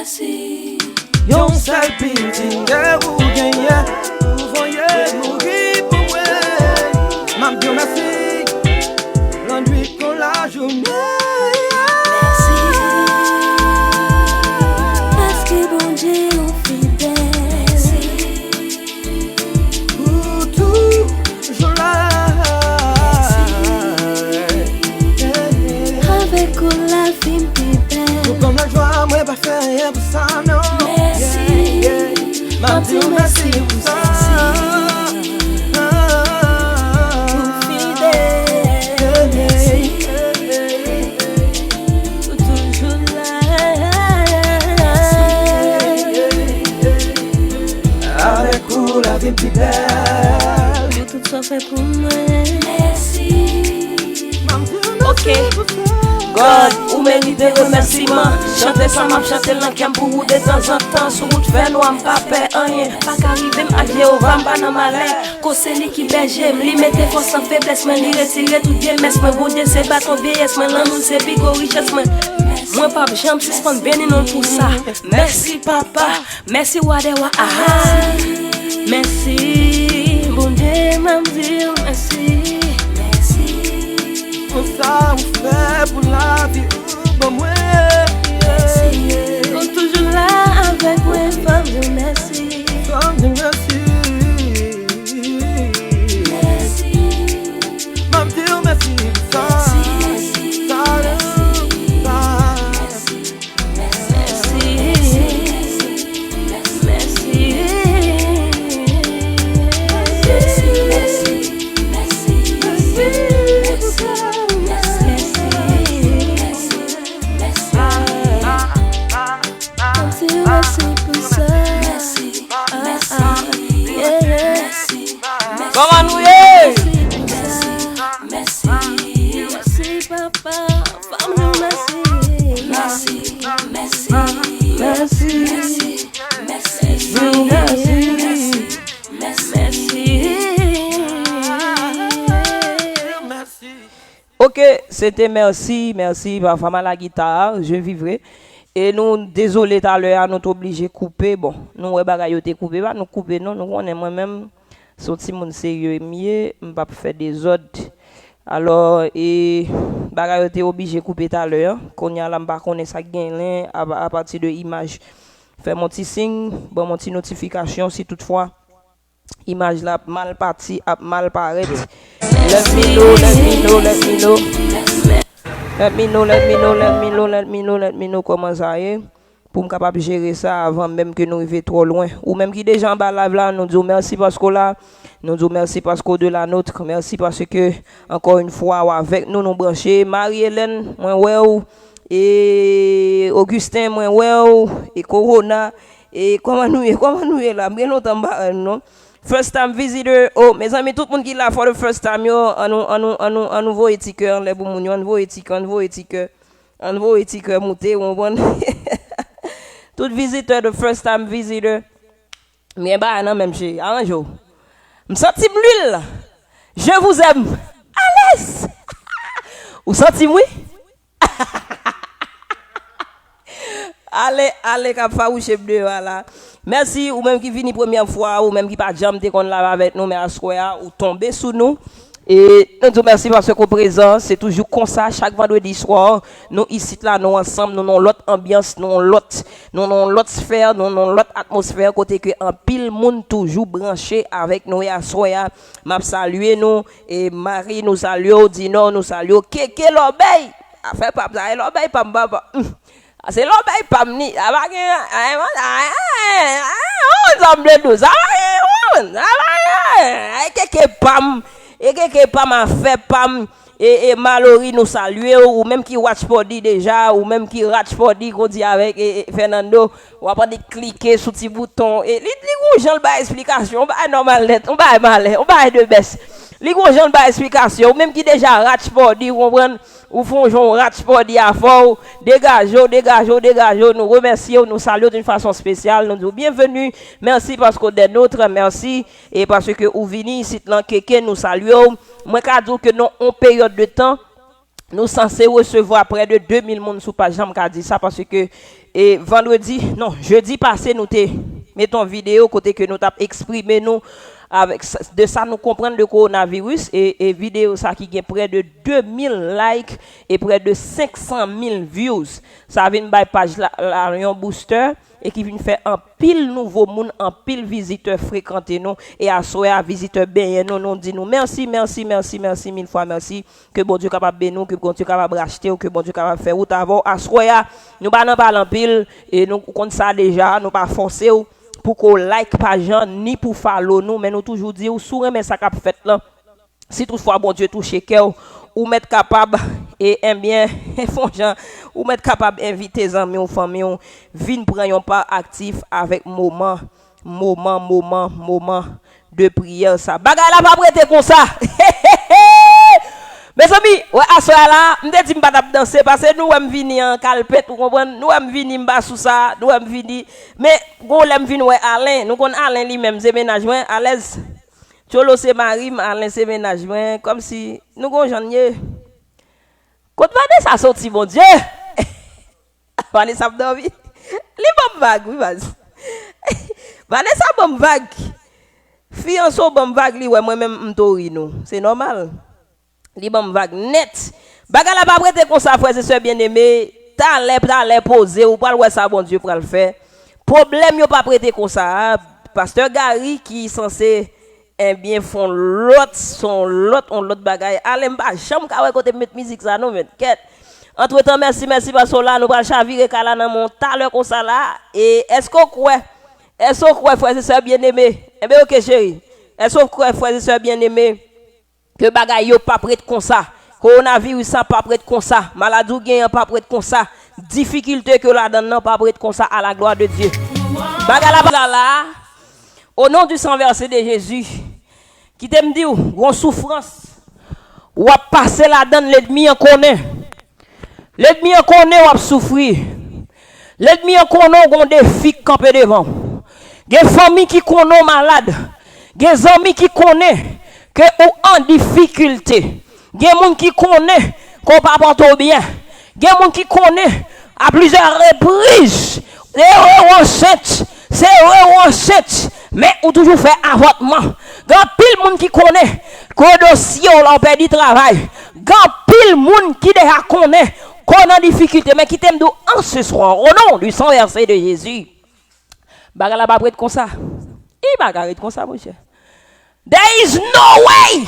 Yon seul petit que vous gagnez, vous voyez mourir pour moi. M'a bien merci, l'ennui qu'on la journée. Parce que bon Dieu est fidèle. Pour toujours là. Avec la vie belle. Comme la joie, moi pas faire rien pour ça, non. Merci, m'a dit merci pour ça. Avec vous la vie plus belle. Tout ça fait pour moi. Merci. Ok. God, ou méritez remerciement. Chantez ça, m'a chanté l'enquête pour vous de temps en temps. Sur route fait noir, m'pas peur rien. Pas qu'arriver à Jéhovah, m'pas dans ma l'air. Qu'on c'est lui qui berger, lui mettez force en faiblesse, m'en lui retirer tout bien. Mais mon bon Dieu, c'est bâton vieillesse, m'en l'amour, c'est bigo richesse, moi. Moi, papa, j'aime suspendre béni non pour ça. Merci, papa. Merci, Wadewa. Merci, bon Dieu, m'a dit merci. Pour ça, on fait pour la vie, pour moi. Pour toujours là avec moi, femme de merci. Femme de merci. Merci. M'a dit merci pour ça. Comment nous y Merci papa, femme de merci. Merci, merci, merci, Merci. Ok, c'était merci, par femme à la guitare, je vivrai. Et nous, désolé tout à l'heure, nous sommes obligés de couper. Bon, nous, bagaille été coupé, pas nous couper, non, nous, on est moi-même, sorti mon sérieux mieux, on va faire des ordres. Alors, et bagaille été obligé de couper tout à l'heure, qu'on y a là, on est ça gain à partir de l'image. Faire mon petit signe, bon, mon petit notification, si toutefois, image là, mal parti, mal paraître. Let me know, let me know, let me know. Let me know, let me know, let me know, let me know, let me know comment ça y est. Pour me capable gérer ça avant même que nous arrivions trop loin. Ou même qui déjà en bas là, nous disons merci parce que là, nous disons merci parce qu'au de la nôtre, merci parce que encore une fois avec nous nous brancher Marie-Hélène, moi ouais et Augustin, moi ouais et Corona et comment nous est là, bien longtemps non. First time visitor, oh mes amis, tout le monde qui est là for the first time yo, en nouveau étiqueur, les bons en nouveau étiqueur monté, on voit. Tout visiteur de first time visitor, mais bah non même chez arrange. Me senti l'huile. Je vous aime. À l'aise. Vous senti moi? Allez cap faouche bleu voilà. Merci ou même qui vini première fois ou même qui pas jamais qu'on là avec nous mais à soir ou tomber sous nous. Et nous vous merci parce que présent, c'est toujours comme ça chaque vendredi soir. Nous ici là nous ensemble, nous avons l'autre ambiance, nous avons l'autre sphère, nous avons l'autre atmosphère côté que en pile monde toujours branché avec nous à soir. M'a saluer nous et Marie nous salue, Dino nous salue, Keke l'obéi. A fait pas ça l'obéi pas baba. C'est l'obéi pas ni avec on ensemble nous ça Keke pam et quelque part m'a fait pam et Mallory nous saluer ou même qui watch body déjà ou même qui watch body qu'on dit avec Fernando ou après de cliquer sur petit bouton et les gens ba explication pas normal net on ba mal on ba de baisse les gens ba explication même qui déjà watch body comprendre ou font genre watch body à fort dégage nous remercions nous saluons d'une façon spéciale nous disons bienvenue merci parce que des nôtres merci et parce que ou vini ici là quelqu'un nous saluons moi ka dire que non en période de temps nous censés recevoir près de 2000 personnes sur page. J'aime dit ça parce que jeudi passé, nous mettons vidéo côté que nous avons exprimé nous avec de ça nous comprendre le coronavirus et vidéo ça qui a près de 2000 likes et près de 500 000 views. Ça vient by page un booster et qui vient faire un pile nouveau monde, un pile visiteur fréquenter nous et à visiteur bien nous dit nous merci mille fois merci que bon Dieu capable de nous, que bon Dieu capable racheter, que bon Dieu capable faire route avant à nous pas parler en pile et nous compte ça déjà, nous pas forcer pour qu'on like page ni pour follow nous mais nous toujours dire sous mais ça cap fait là si toutefois bon Dieu touche cœur ou mettre capable et bien font gens ou mettre capable inviter les amis ou famille viennent prendre part actif avec moment de prière ça bagay la pas prêter comme ça. Mes amis, ouais, à ce là, m'te dit m'pa danser parce que nous aime venir en calpette, vous comprenez? Nous aime venir m'ba sous ça, nous aime venir. Mais gon l'aime venir ouais Alain, nous connaissons Alain lui-même c'est ménagement à l'aise. Cholo c'est Marie, Alain c'est ménagement comme si nous gon jannier. Quand Vanessa sorti mon Dieu. Vanessa dormi. Li bon vague, oui vas-y. Vanessa bon vague. Fianço bon vague li ouais moi-même m'tori nous. C'est normal. Li bon vague net. Bagala pas prêter comme ça frère et sœurs bien-aimés, t'allais poser ou pas ouais ça bon Dieu pour le faire. Problème yo pas prêter comme ça. Pasteur Gary qui censé bien font l'autre bagaille. Allez pas jamais ka ouais côté mettre musique ça non mais quête. Entre-temps merci parce que là nous pas chavirer kala dans mon talent comme ça là et est-ce qu'on croit frère et sœurs bien-aimés? Eh bien OK chérie. Est-ce qu'on croit frère et sœurs bien-aimés que bagay yo pas prêt comme ça, coronavirus ça pas prêt comme ça, maladie gain pas prêt comme ça, difficulté que la donne pas prêt comme ça à la gloire de Dieu. Bagay là au nom du sang versé de Jésus qui t'aime dit ou souffrance ou a passer la donne l'ennemi en connaît. L'ennemi en connaît ou a souffrir. L'ennemi en connaît gon défi camper devant. Des familles qui connaissent malade, des amis qui connaissent que ou en difficulté. Il y a des gens qui connaissent qu'on ne pas porter bien. Il y a des gens qui connaissent à plusieurs reprises. C'est recette. Mais ou toujours fait avortement. Il y a pile de gens qui connaissent que dossier on perdu travail. Il y a pile de gens qui déjà connaissent qu'on a difficulté. Mais qui t'aime en ce soir au nom du sang versé de Jésus. Bagala pas prête comme ça. Il bagala comme ça mon cher. There is no way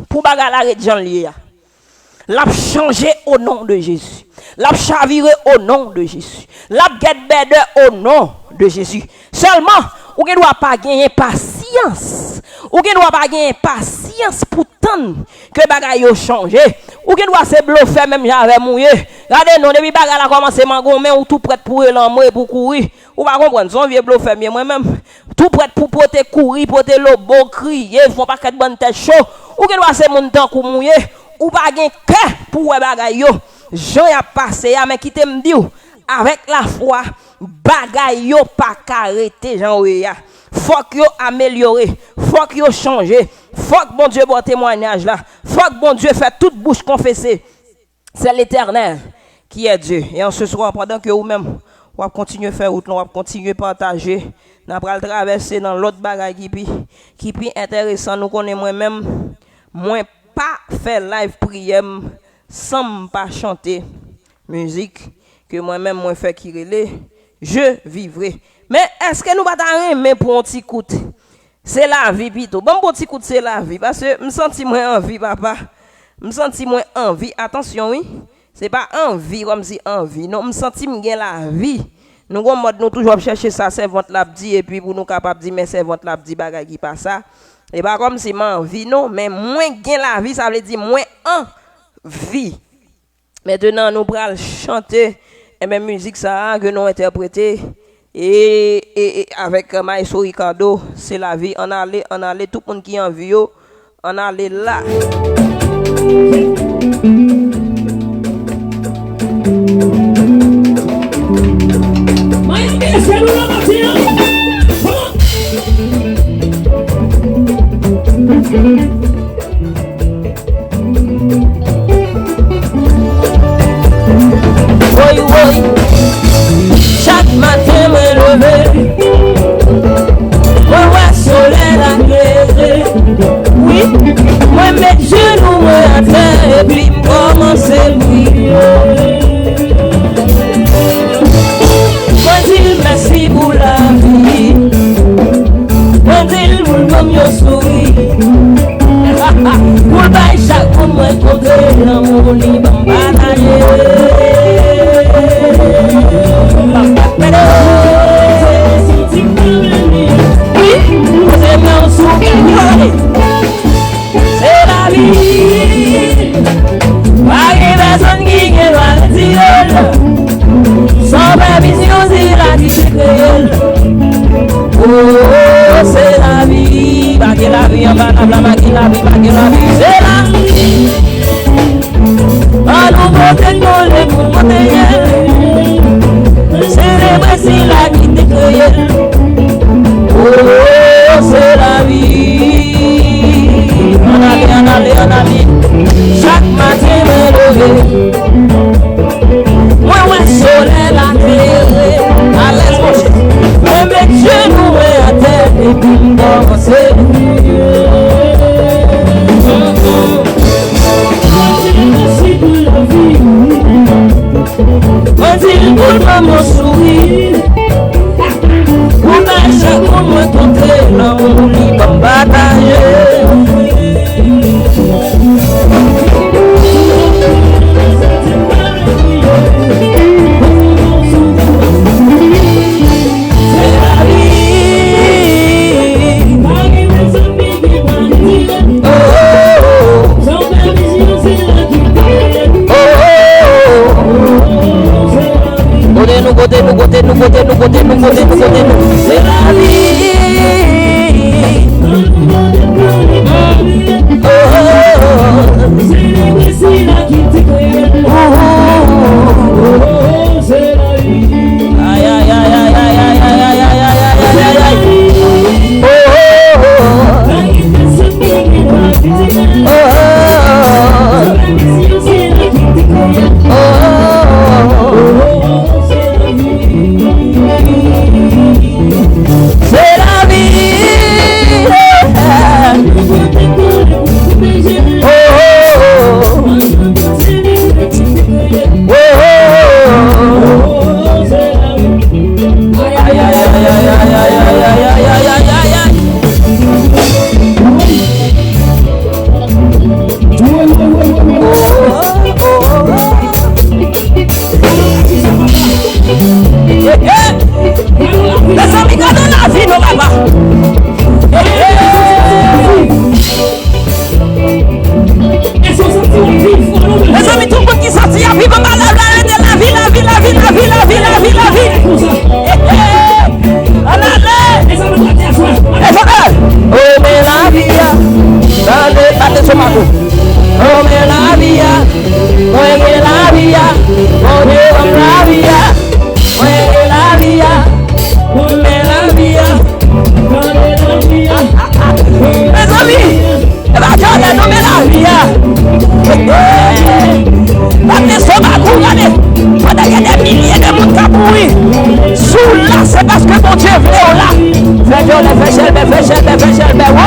pour bagarre l'arrêt Jean Lia. L'a changé au nom de Jésus. L'a chaviré au nom de Jésus. L'a get better au nom de Jésus. Seulement, ou ne doit pas gagner patience. Ou ne doit pas gagner patience pour tant que bagarre yo changé. Ou ne doit se bluffer même j'avais mouillé. Regardez non depuis bagarre a commencé mangomé ou tout prêt pour l'amour pour courir. Ou pas comprendre son vieux bluffer moi-même tout prêt pour porter courir porter le beau crier font pas quatre bonne tête chaud ou que doit c'est mon temps pour mouiller ou pas gain cœur pour bagay yo Jean a passé mais qui t'aime dit avec la foi bagay yo pas arrêter Jean ya faut que yo améliorer faut que yo changer faut que bon Dieu bon témoignage là faut que bon Dieu fait toute bouche confesser c'est l'Éternel qui est Dieu et en ce soir pendant que vous même on va continuer à faire route, on va continuer à partager, on va traverser dans l'autre bagaille qui est intéressant. Nous connaissons moi-même, moi pas faire live prière sans pas chanter musique que moi-même moi fait qui relais, je vivrai. Mais est-ce que nous va t'arrêter pour un petit coup? C'est la vie plutôt. Bon petit coup c'est la vie parce que me senti moins envie papa. Me senti moins envie. Attention oui. C'est pas envie comme si envie. Non, me senti m'gain la vie. Nous nous toujours chercher ça servante l'a dit et puis pour nous capable dire mais servante l'a dit bagay qui pas ça. Et pas comme si m'envie non, mais moins gain la vie ça veut dire moins envie. Maintenant nous pral chanter et même musique ça que nous interpréter et avec Maestro Ricardo, c'est la vie. On allait tout le monde qui en vie on allait là. Oh, c'est la vie. En allée. Chaque matin, me lever. Moi, ouais, soleil, la terre. À l'aise, mon chien. Moi, mes Dieu, nous, à terre. Et puis, commencer. On dit pour maman sourire. On a chaque moment rencontré l'amour libre bataille. C'est la vie. Nous côté, c'est la vie. Aïe, aïe, aïe, aïe, aïe, aïe, aïe, aïe, aïe, aïe, aïe, c'est la vie. Les amis, gardons la vie, nos papas. Les amis, tout le monde qui sortit à vivre la vie. Oh, mais la vie, oh, mais la vie, oh, mais la vie, oh, mais la vie, mes amis, regardez, non, mais la vie, pendant qu'il y a des milliers de monde qui pourri, sous là, c'est parce que mon Dieu veut là. Fais cher, mais oui.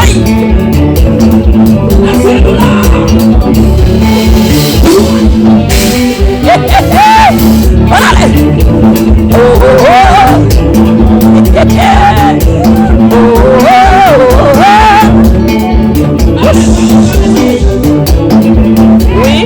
Allez. Oui.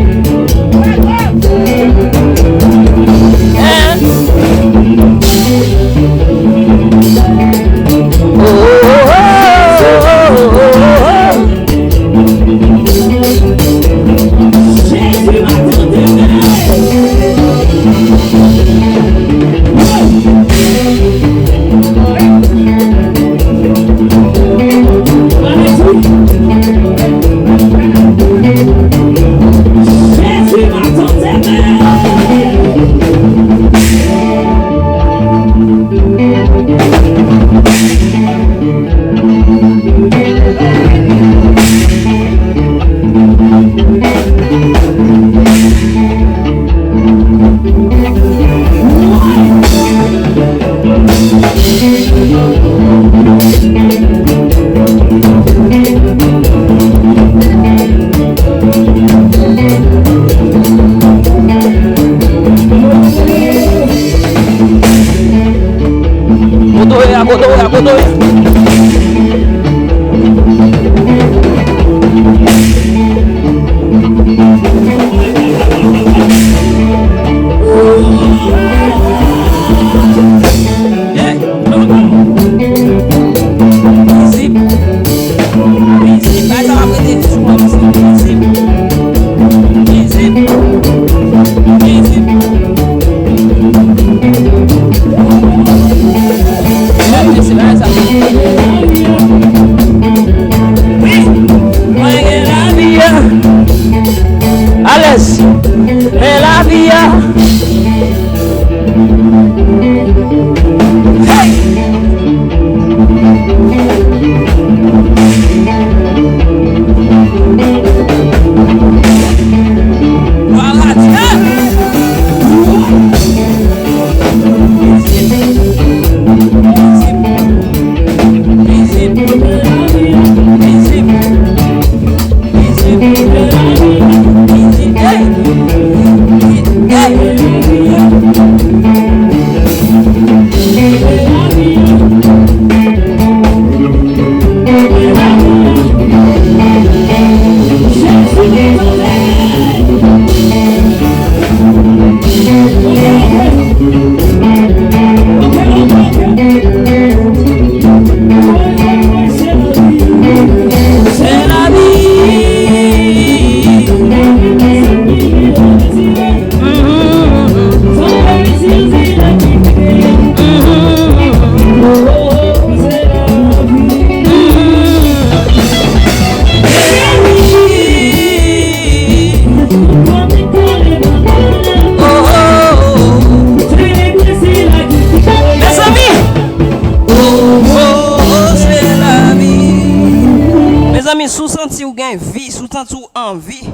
gen vie, sous tant tout envie.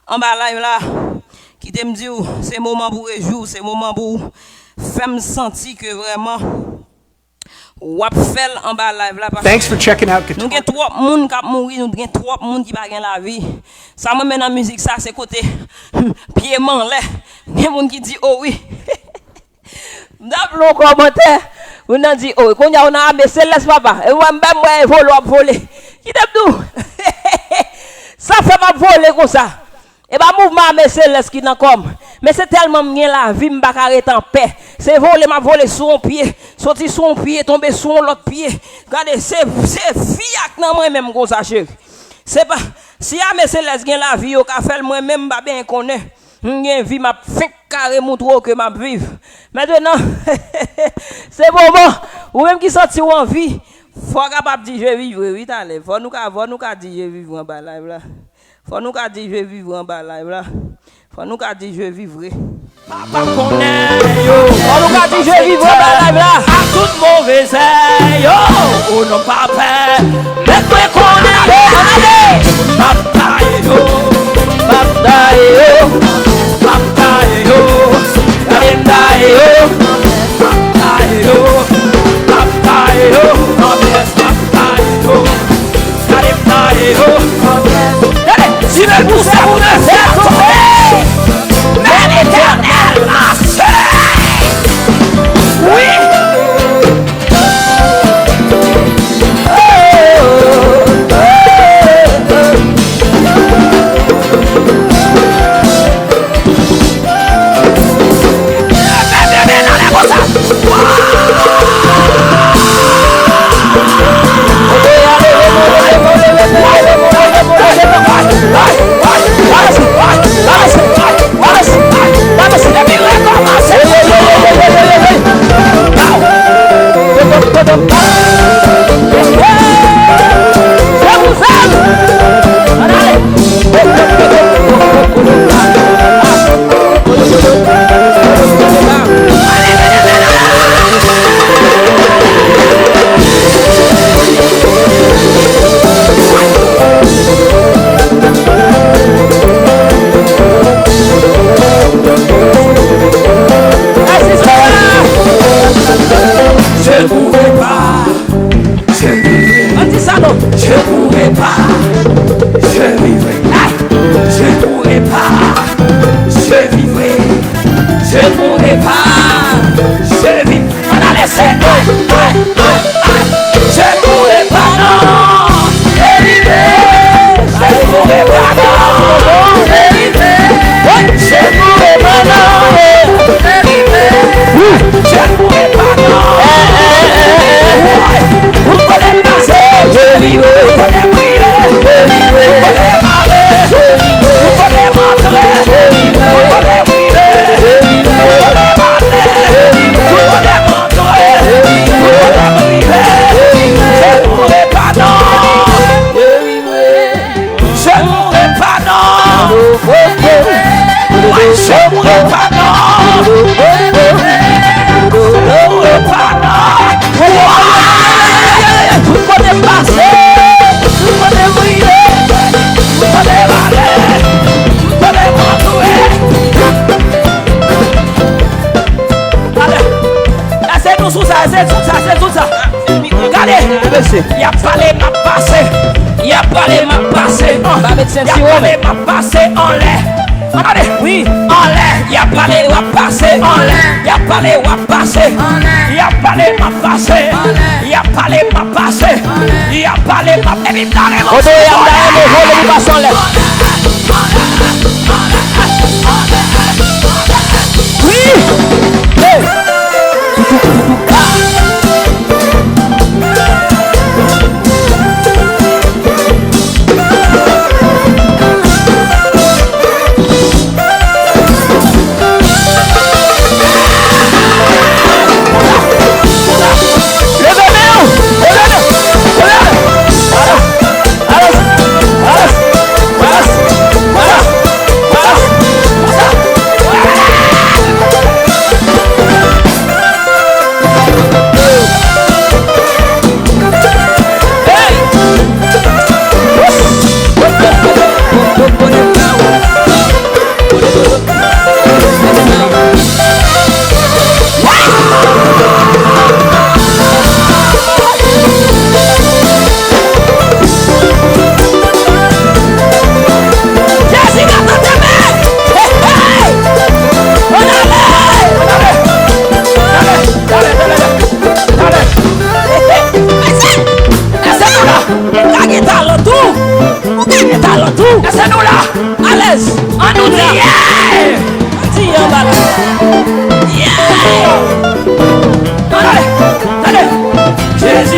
En bas live là, qui t'aime dire, c'est moment pour réjouir, c'est moment pour faire me sentir que vraiment, wap fait en bas live là. Thanks for checking out Nous avons trois personnes qui mourir, nous avons trois personnes qui ne la vie. Ça me met dans la musique, ça c'est côté pied manlé. Il y a des gens qui disent oh oui. Dans le commentaire, on a dit oh, quand on a abaissé laisse papa, et on va voler. Qui t'a dit ça fait ma voler comme ça. Et bah mouvement mais céleste qui n'a comme mais c'est tellement bien la vie m'pa arrêter en paix. C'est voler m'a volé sur un pied, sorti sur un pied, tomber sur l'autre pied. Regardez c'est fiac dans moi même comme ça chérie. C'est pas si a mais céleste gain la vie au ka fait moi même pas bien connaît. Une vie m'a fait carré mon trop que m'a vivre. Maintenant c'est moment ou même qui sorti en vie, faut capable dire je vivre oui t'allez. Faut nous ka dire je vivre en bas live là. Faut nous qu'a dit je vais vivre en bas live là. Faut nous qu'a dit je vivrai. Papa connaît yo. Faut nous qu'a dit je vivrai en bas live là. À toute mauvaise yo. Oh non pas peur. Mais toi connais. Papa yo. Papa yo. Papa yo. Papa yo. Papa yo. Papa yo. Papa yo. Si le pousse à vous de faire tomber, mais l'éternel m'a fait. Oui. C'est tout ça. Regardez, il a parlé m'a passé. Il a parlé m'a passé. Il a parlé m'a passé en l'air. Regardez, oui, en l'air. Il a parlé m'a passé en l'air. Il a parlé m'a passé. Il a parlé m'a passé. Il a parlé m'a passé. Il a parlé m'a passé. Oui.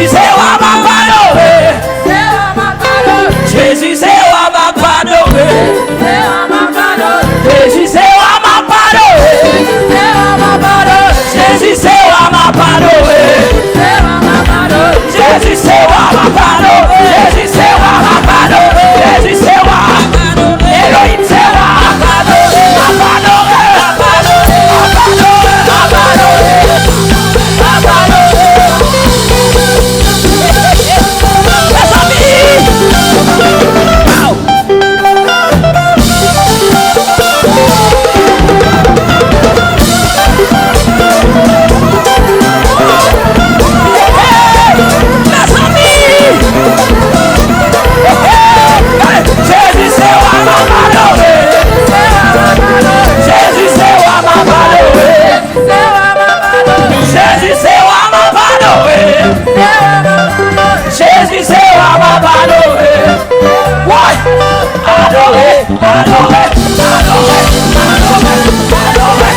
Jésus c'est wa m'a pardonné. Jésus c'est wa m'a pardonné. Jésus c'est wa m'a pardonné. Jésus c'est wa m'a pardonné. Jésus c'est wa m'a pardonné. Jésus c'est wa m'a pardonné. Jésus c'est wa Elohim c'est wa m'a pardonné. M'a pardonné. M'a pardonné. M'a pardonné. M'a pardonné. Les amis. Jésus c'est wa m'a pardonné. Jésus c'est wa m'a pardonné. Ouais. Adoré, adoré, adoré, adoré, adoré.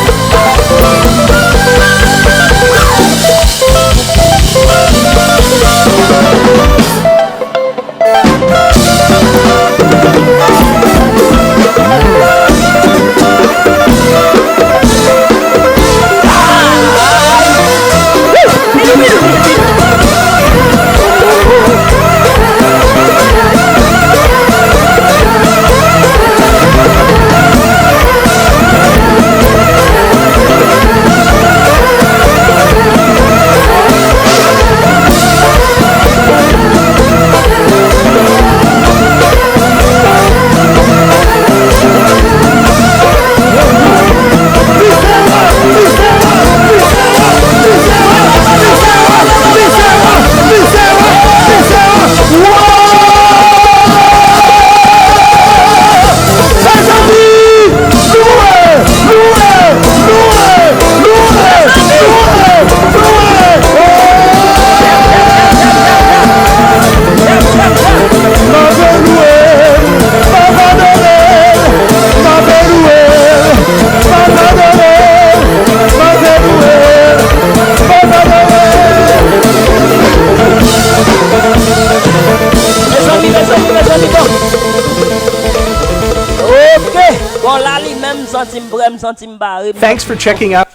Thanks for checking out.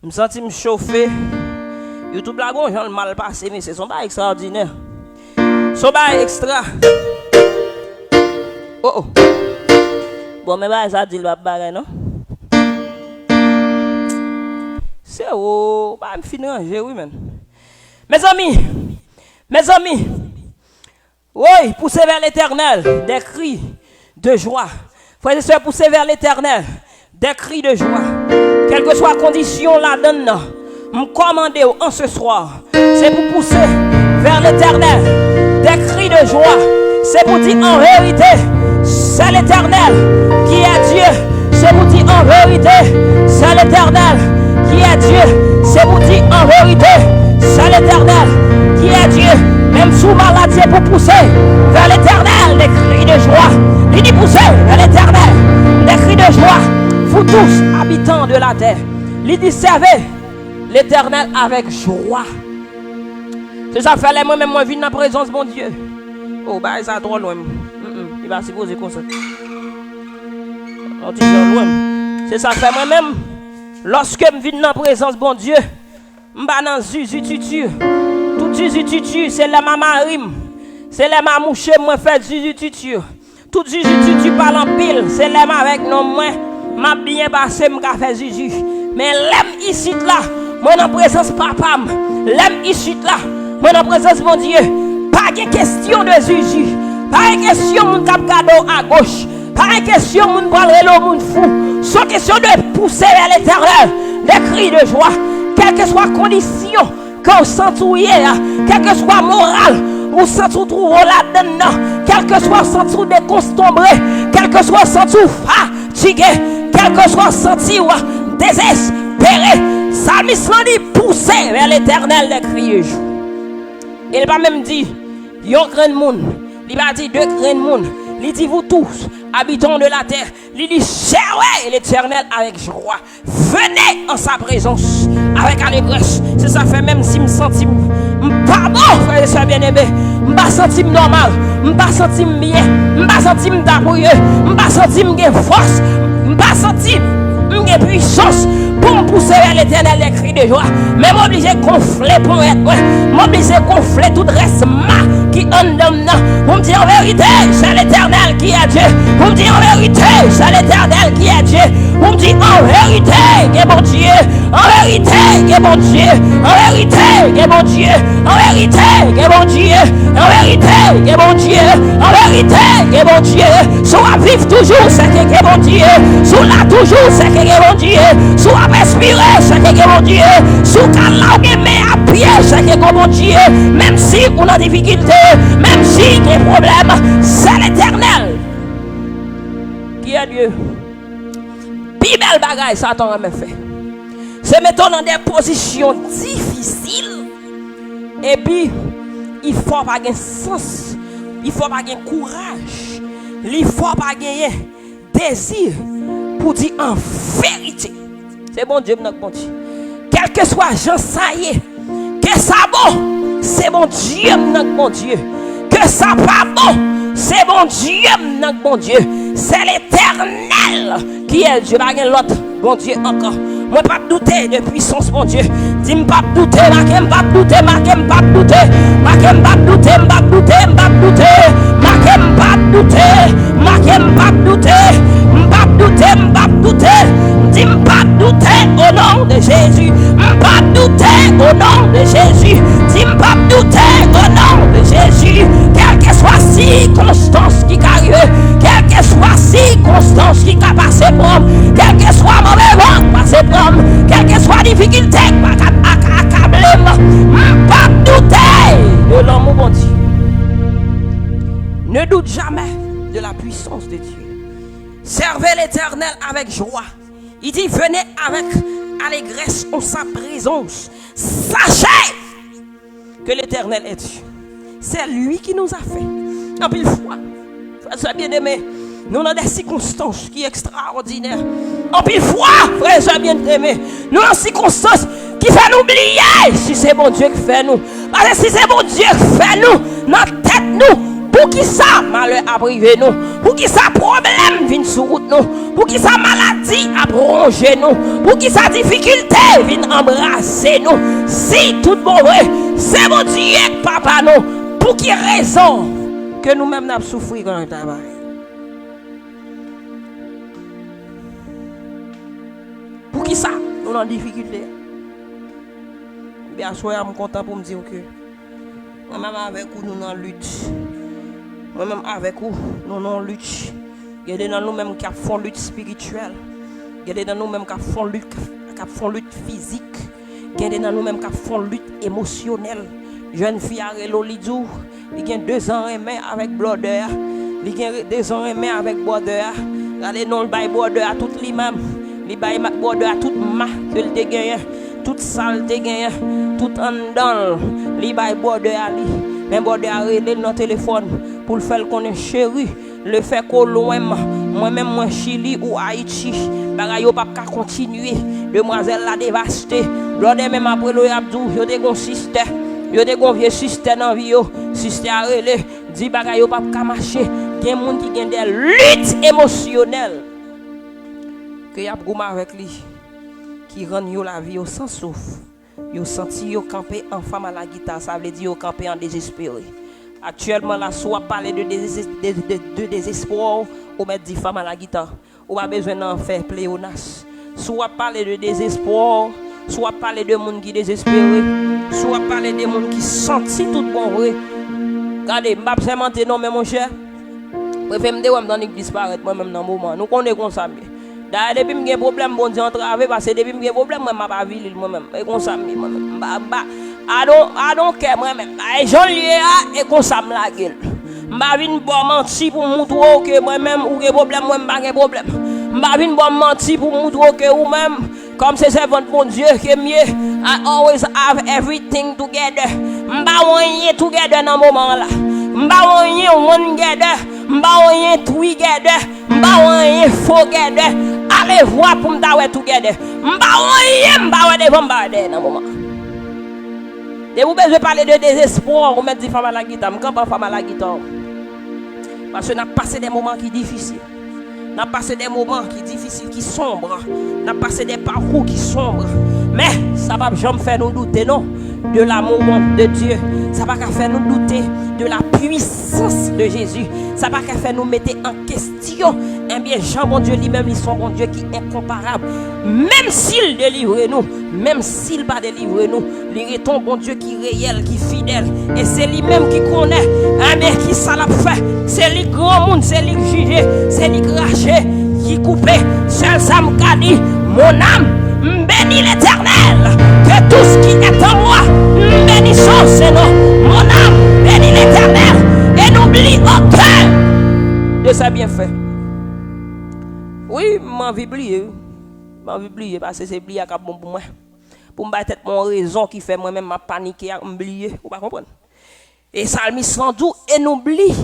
Je me sens chauffé. YouTube là bon, j'en mal passé mais c'est son pas extraordinaire. Son pas extra. Oh oh. Bon mais bah ça dit le bagarre non. C'est oh, bah me finir ranger oui man. Mes amis. Oui, poussez vers l'Éternel des cris de joie. Frères et sœurs, poussez vers l'Éternel des cris de joie. Quelle que soit la condition la donne, me commander en ce soir, c'est pour pousser vers l'Éternel des cris de joie. C'est pour dire en vérité, c'est l'Éternel qui est Dieu. C'est pour dire en vérité, c'est l'Éternel qui est Dieu. C'est pour dire en vérité, c'est l'Éternel qui est Dieu. Même sous maladie pour pousser vers l'Éternel des cris de joie. Il dit pousser vers l'Éternel des cris de joie. Vous tous, habitants de la terre, il dit servez l'Éternel avec joie. C'est ça fait les moi-même moi vivre dans la présence de mon Dieu. Oh bah ça trop loin. Il va se poser comme ça. On dit loin. C'est ça fait moi-même lorsque je vis dans la présence de mon Dieu. Je suis dans zuzututu. Tout zuzututu, c'est la mamarime. C'est la mamouche, moi fait zuzututu. Tout zuzututu parle en pile. C'est la avec nos mains. M'a bien passé, m'a fait zuzu. Mais l'aime ici là, moi en présence papa. L'aime ici là, moi en présence de mon Dieu. Pas de question de zuzu. Pas de question mon cap cadeau à gauche. Pas de question mon parler au monde fou. Sans question de pousser vers l'Éternel. Des cris de joie. Quelle que soit la condition qu'on s'entouille, quelle que soit morale, ou s'entouille là-dedans, quel que soit senti déconstombré, quel que soit senti fatigué, quel que soit senti désespéré, Psalmiste dit pousser vers l'Éternel des cris de joie. Il va même dire, il y a un grand monde, il va dire deux grands monde, Il dit vous tous, habitants de la terre, il dit servez l'Éternel avec joie. Venez en sa présence avec allégresse. C'est ça fait même si me senti pardon, frère et soeur bien-aimé, me pas senti normal, me pas senti bien, me pas senti d'abouilleux, me pas senti me force, me pas senti me puissance pour me pousser vers l'Éternel les cris de joie. Mais m'obligé gonfler pour être moi, m'obligé gonfler tout le reste qui en donne. Vous me dites en vérité, c'est l'Éternel qui est Dieu. Vous me dites en vérité, c'est l'Éternel qui est Dieu. Vous me dites en vérité, que bon Dieu. En vérité, que bon Dieu. En vérité, que bon Dieu. En vérité, que bon Dieu. En vérité, que bon Dieu. En vérité, que bon Dieu. Soit vivre toujours, c'est que bon Dieu. Soit là toujours, c'est que bon Dieu. Soit respirer, c'est que bon Dieu. Soit là à pied, c'est que bon Dieu. Même si on a des difficultés, même si il y a des problèmes, c'est l'Éternel qui est Dieu. Puis belle bagaille, Satan a même fait. Se mettons dans des positions difficiles. Et puis, il faut pas gagner sens. Il faut pas gagner courage. Il faut pas gagner désir pour dire en vérité. C'est bon Dieu, notre bon Dieu. Quel que soit Jean ça y est, que ça bon, c'est bon Dieu, notre bon Dieu. Que ça pas bon, c'est bon Dieu, notre bon Dieu. C'est l'Éternel qui est Dieu. Pas l'autre bon Dieu encore. Moi pas douter de puissance mon Dieu. Dis-moi pas douter, ma pas douter, ma pas douter, ma pas douter, ma douter, ma douter, ma pas douter, ma pas douter, ma douter, ma douter. Dis-moi pas douter au nom de Jésus. Pas douter au nom de Jésus. Dis-moi pas douter au nom de Jésus. Quelle que soit circonstance qui arrive, quelle que soit circonstance qui a passé pour, quel que soit mauvais vent passé pour, quelle que soit difficulté accablé, pas douter de l'homme bon Dieu. Ne doute jamais de la puissance de Dieu. Servez l'Éternel avec joie. Il dit venez avec allégresse en sa présence. Sachez que l'Éternel est Dieu. C'est lui qui nous a fait. En pile fois, frère bien aimé, nous avons des circonstances qui sont extraordinaires. En pile fois, frère bien aimé, nous avons des circonstances qui font nous oublier si c'est bon Dieu qui fait nous. Parce que si c'est bon Dieu qui fait nous, notre tête nous. Pour qui ça malheur a privé nous? Pour qui ça problème vient sur route nous? Pour qui ça maladie a prolongé nous? Pour qui ça difficulté vient embrasser nous? Si tout bon vrai, c'est mon Dieu papa nous. Pour qui raison que nous-mêmes n'avons souffert quand on travaille? Pour qui ça nous avons difficulté? Bien sûr, je suis content pour me dire que moi-même avec vous nous en lutte. Moi-même avec vous, nous non lutte. Il y a dans nous-mêmes qui font lutte spirituelle. Il y a dans nous-mêmes qui font lutte physique. Il y a dans nous-mêmes qui font lutte émotionnelle. Jeune fille à Relolidou, il y a 2 ans et demi avec Bloodeur. Il y a 2 ans et demi avec Bloodeur. Regardez non le bail Bloodeur tout lui-même. Il bail Bloodeur tout ma que le te gagne, toute salle te gagne, tout en dedans. Il bail Bloodeur ali. Mais Bloodeur a relé notre téléphone. Pour le faire qu'on est chéri, le fait qu'on loin, moi-même, moi, Chili ou Haïti, bagayo pas continuer, demoiselle la dévastée, l'autre même après le Abdou, yo te gon sister, yo te gon vieux sister dans vie yo, sister a relé, dit bagayo pas marcher, gen moun qui gen des luttes émotionnelles, que y a gouma avec lui, qui rend yo la vie sans souffle, yo senti yo camper en femme à la guitare, ça veut dire yo camper en désespéré. Actuellement, là, soit parler de désespoir, ou mettre 10 femmes à la guitare. Ou pas besoin d'en faire pléonas. Soit parler de désespoir, soit parler de monde qui désespéré, soit parler de monde qui sentit tout bon vrai. Regardez, je ne sais pas non, mais mon cher, je préfère me dire que je disparaître moi-même dans le moment. Nous connaissons comme ça. D'ailleurs, depuis que j'ai un problème, bon Dieu, on travaille, parce que depuis que j'ai un problème, je ne vais pas vivre moi-même. Et comme ça, moi-même. I don't care moi-même. J'en lui et comme ça me la gueule. Je vais pas mentir pour montrer que moi-même ou que problème moi pas de problème. Je vais pas mentir pour montrer que ou même comme c'est servant mon Dieu qui est mieux. I always have everything together. Je vais pas together dans moment là. Je vais pas one together. m'ba rien together, m'ba rien together. Allez voir pour m'ta ouais together. M'ba rien, m'ba devant m'ba dans moment. Et vous besoin parler de désespoir, ou mettre des femmes à la guitare, m'camp pas femme à la guitare. Parce que n'a passé des moments qui difficiles. N'a passé des moments qui difficiles, qui sombres. N'a passé des parcours qui sombres. Mais ça va jamais faire nous douter, non, de l'amour de Dieu. Ça va faire nous douter de la puissance de Jésus. Ça va faire nous mettre en question. Eh bien, Jean, bon Dieu lui-même, il son bon Dieu qui est incomparable. Même s'il délivre nous, même s'il va délivrer nous, il est ton bon Dieu qui est réel, qui est fidèle. Et c'est lui-même qui connaît. Eh bien, qui ça l'a fait. C'est lui grand monde, c'est lui jugé, c'est lui craché, qui coupé. Seul ça m'a dit, mon âme, bénis l'Éternel. Que tout ce qui est en moi, bénissons ses noms. Mon âme, bénis l'Éternel. Et n'oublie aucun de ses bienfaits. Oui, m'en vais oublier. M'en vais oublier parce que c'est oublier qui est bon pour moi. Pour me battre mon raison qui fait moi-même ma panique et m'oublier. Vous pas comprendre? Et Salmis sans doute et n'oublie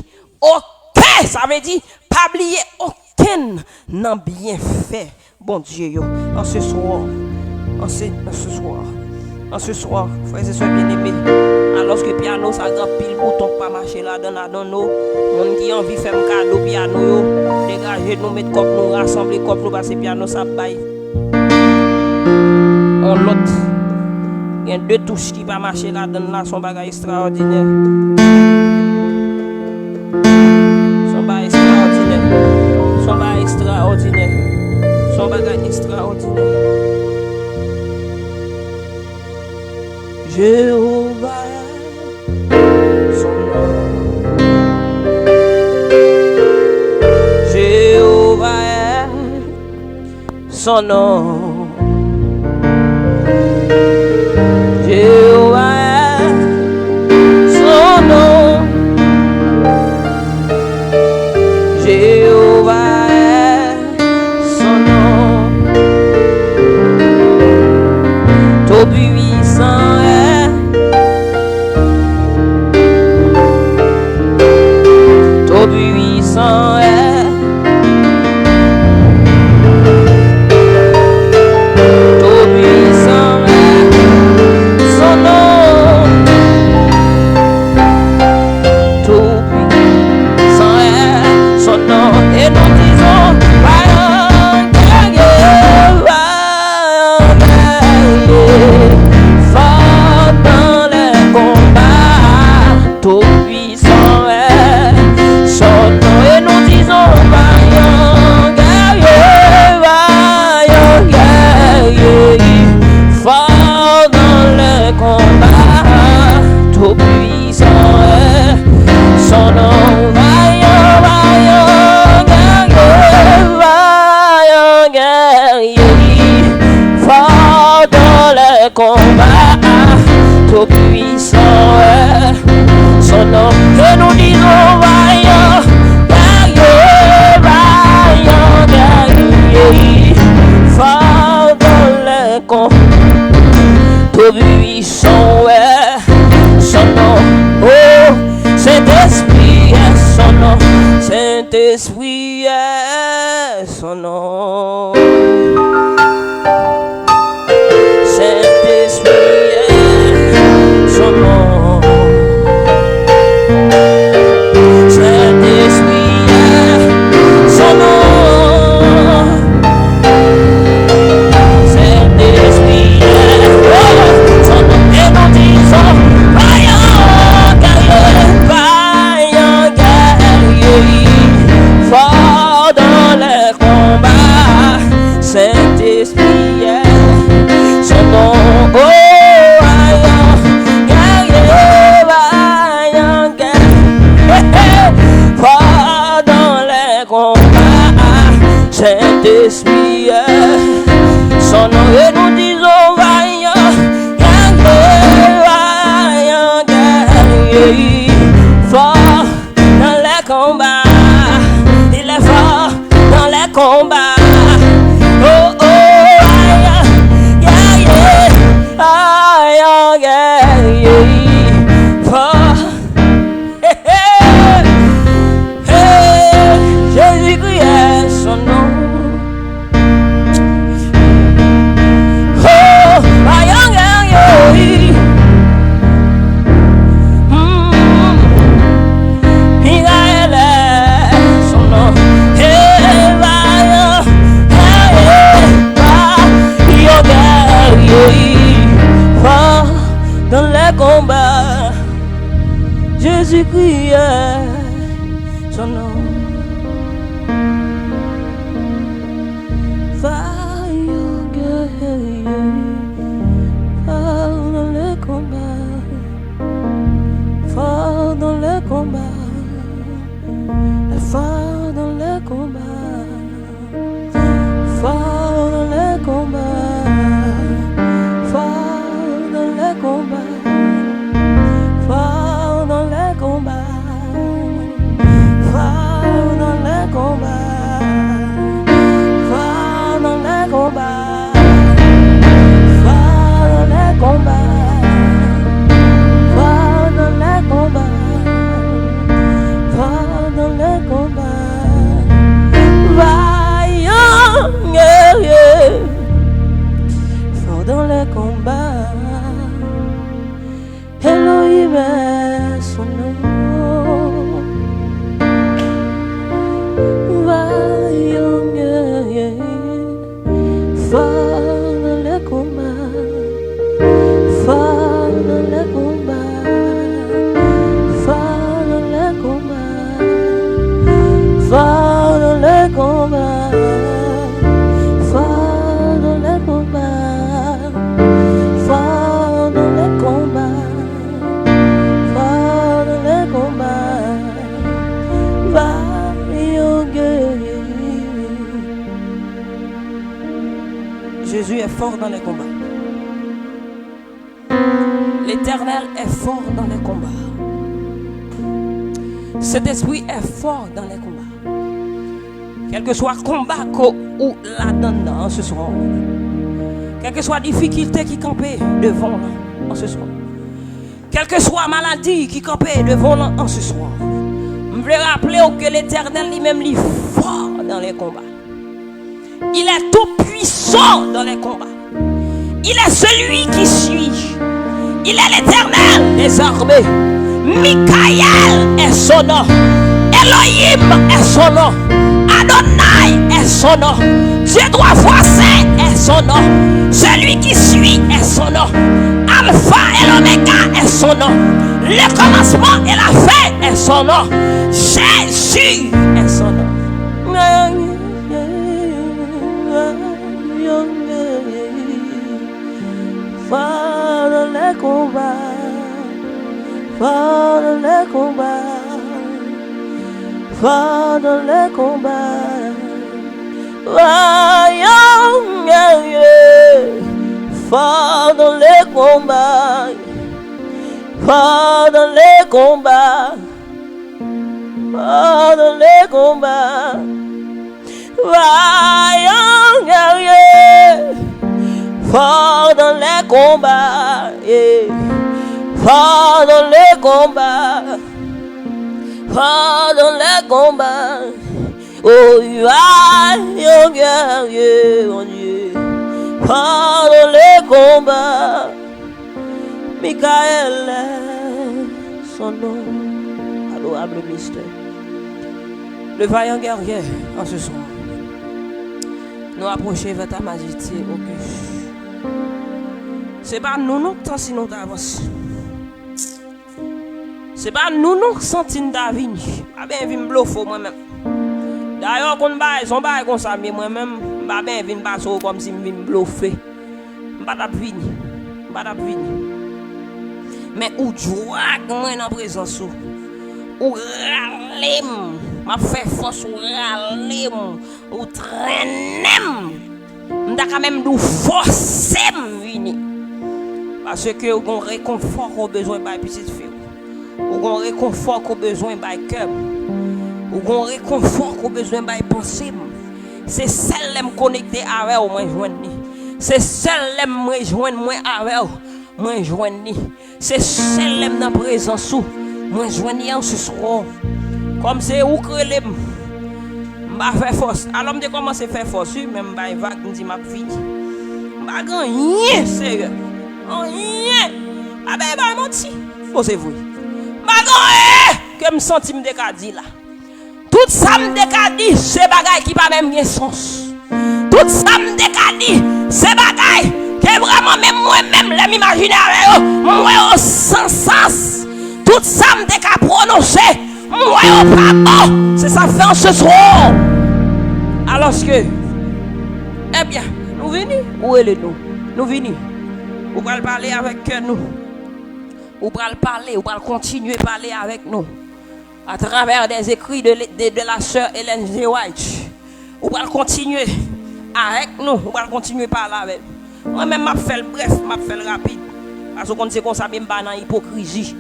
aucun. Ça veut dire pas oublier aucun non bien fait. Bon Dieu, yo, en ce soir, frères et soeurs bien-aimés, alors que piano ça grand pile bouton pas marcher là dans nous, on qui envie faire un cadeau piano yo, dégager nous mettre comme nous rassembler comme nous passer piano ça bail. On l'autre, il y a deux touches qui pas marcher là dans là son bagage extraordinaire. Son bagage extraordinaire. Son bagage extraordinaire. Jéhovah, son nom. Jéhovah, son nom. Jéhovah, son nom. Jéhovah. Puissant est tout puissant est tout puissant est son nom tout puissant est son nom et nous disons Saint-Esprit est son nom. Saint-Esprit est son nom. Saint-Esprit est son nom. Saint-Esprit est son nom. Et nous disons, vaillant guerrier, fort dans les combats, Saint-Esprit est son nom. Oh, vaillant guerrier, fort dans les combats, Saint-Esprit est son nom. Et nous disons vaillant guerrier, fort dans les combats. Combat. Oh oh, hey, hey, hey, hey. combats. Jésus criait son nom. Vaillant guerrier, fort dans le combat, fort dans le combat, fort dans le combat, fort dans le combat, fort dans le combat, fort dans le combat, fort dans le combat. Combat, fort dans les combats, fort dans les combats, fort dans les combats, vaillant guerrier, fort dans les combats, Elohim est son nom, vaillant guerrier. Fort dans le combat, fort dans le combat, fort dans le combat, fort dans le combat, fort dans le combat, fort dans le combat, fort dans le combat, vaillant guerrier. Jésus est fort dans les combats. L'Éternel est fort dans les combats. Cet esprit est fort dans les combats. Quel que soit le combat ou la donne en ce soir. Quelle que soit la difficulté qui campait devant nous en ce soir. Quelle que soit la maladie qui campait devant nous en ce soir. Je veux rappeler que l'Éternel lui-même est fort dans les combats. Il est tout puissant dans les combats. Il est celui qui suit. Il est l'Éternel des armées. Michael est son nom. Elohim est son nom. Adonai est son nom. Dieu droit voisin est son nom. Celui qui suit est son nom. Alpha et l'Oméga est son nom. Le commencement et la fin est son nom. Jésus est son nom. Fort dans les combats, fort dans les combats, fort dans les combats, vaillant guerrier, fort dans les combats, fort dans les combats, fort dans les combats, vaillant guerrier. Fort dans les combats, yeah. Fort dans les combats, fort dans les combats. Oh, vaillant guerrier, mon Dieu. Fort dans les combats, Michael est son nom. Adorable mystère. Le vaillant guerrier en ce soir. Nous approcher vers ta majesté, Auguste. C'est pas nous tant si nous avons. C'est pas nous sentons d'avenir. Pas bien vinn bluffer moi-même. D'ailleurs qu'on bail son bail comme ça mais moi-même pas bien vinn passer comme si me vinn bluffer. Pas d'venir. Pas d'venir. Mais ou droit moi dans présence ou râler m'a fait force ou râler ou traîner. M'ta quand même dou forcer venir. Parce que on réconfort qu'on besoin par petite fille. Ou on réconfort qu'on besoin par cœur. Ou on réconfort qu'on besoin par pensée. C'est celle qui me connecter avec moi joindre. C'est celle qui me rejoindre moi avec moi joindre. C'est celle qui dans présence moi joindre ce soir. Comme c'est où créer m'a faire force. Alors me commencer à faire force même ba vague me dit m'a fini. M'a rien sérieux. Rien. Ah ben ba menti. Posez-vous. M'a rien que me senti me décadi là. Tout ça me décadi, c'est bagaille qui pas même gen sens. Tout ça me décadi, c'est bagaille que c'est vraiment même moi-même, je m'imagine avec eux, moi sans sens. Tout ça me qu'à prononcer, moi pas bon. C'est ça fait en ce soir. Alors que, eh bien, nous venons, où est nous? Nous venons. Vous allez parler avec nous. Vous allez parler, vous allez continuer à parler avec nous. À travers des écrits de la sœur Hélène G. White. Vous allez continuer avec nous. Vous allez continuer à parler avec nous. Moi-même, je fais le bref, je fais le rapide. Parce qu'on sait qu'on s'est même pas dans l'hypocrisie.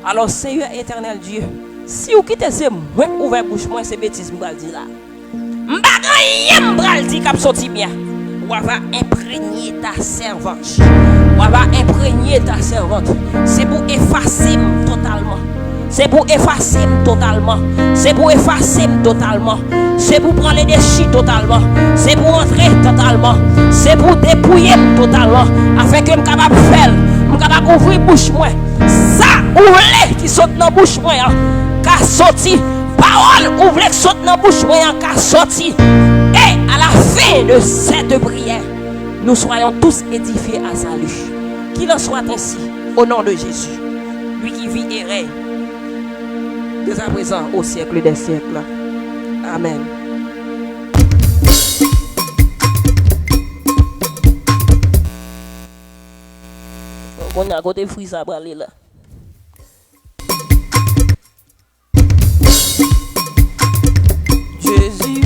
Alors, Seigneur éternel Dieu, si vous quittez ces mots, ouvrez bouche, moi, c'est bêtise, je vais dire là. Je vais dire qu'il sorti bien. On va imprégner ta servante. On va imprégner ta servante. C'est pour effacer totalement. C'est pour effacer totalement. C'est pour effacer totalement. C'est pour prendre les déchets totalement. C'est pour entrer totalement. C'est pour dépouiller totalement. Afin que je sois capable de faire. Je suis capable d'ouvrir la bouche. Ça, ouvre qui saute dans la bouche. Qui sorti. Parole, ouvre qui saute dans la bouche. Qui sorti. Et à la fin de cette prière, nous soyons tous édifiés à salut. Qu'il en soit ainsi, au nom de Jésus. Lui qui vit et règne. Dès à présent, au siècle des siècles. Amen. On a côté fruit ça va aller là. Jésus.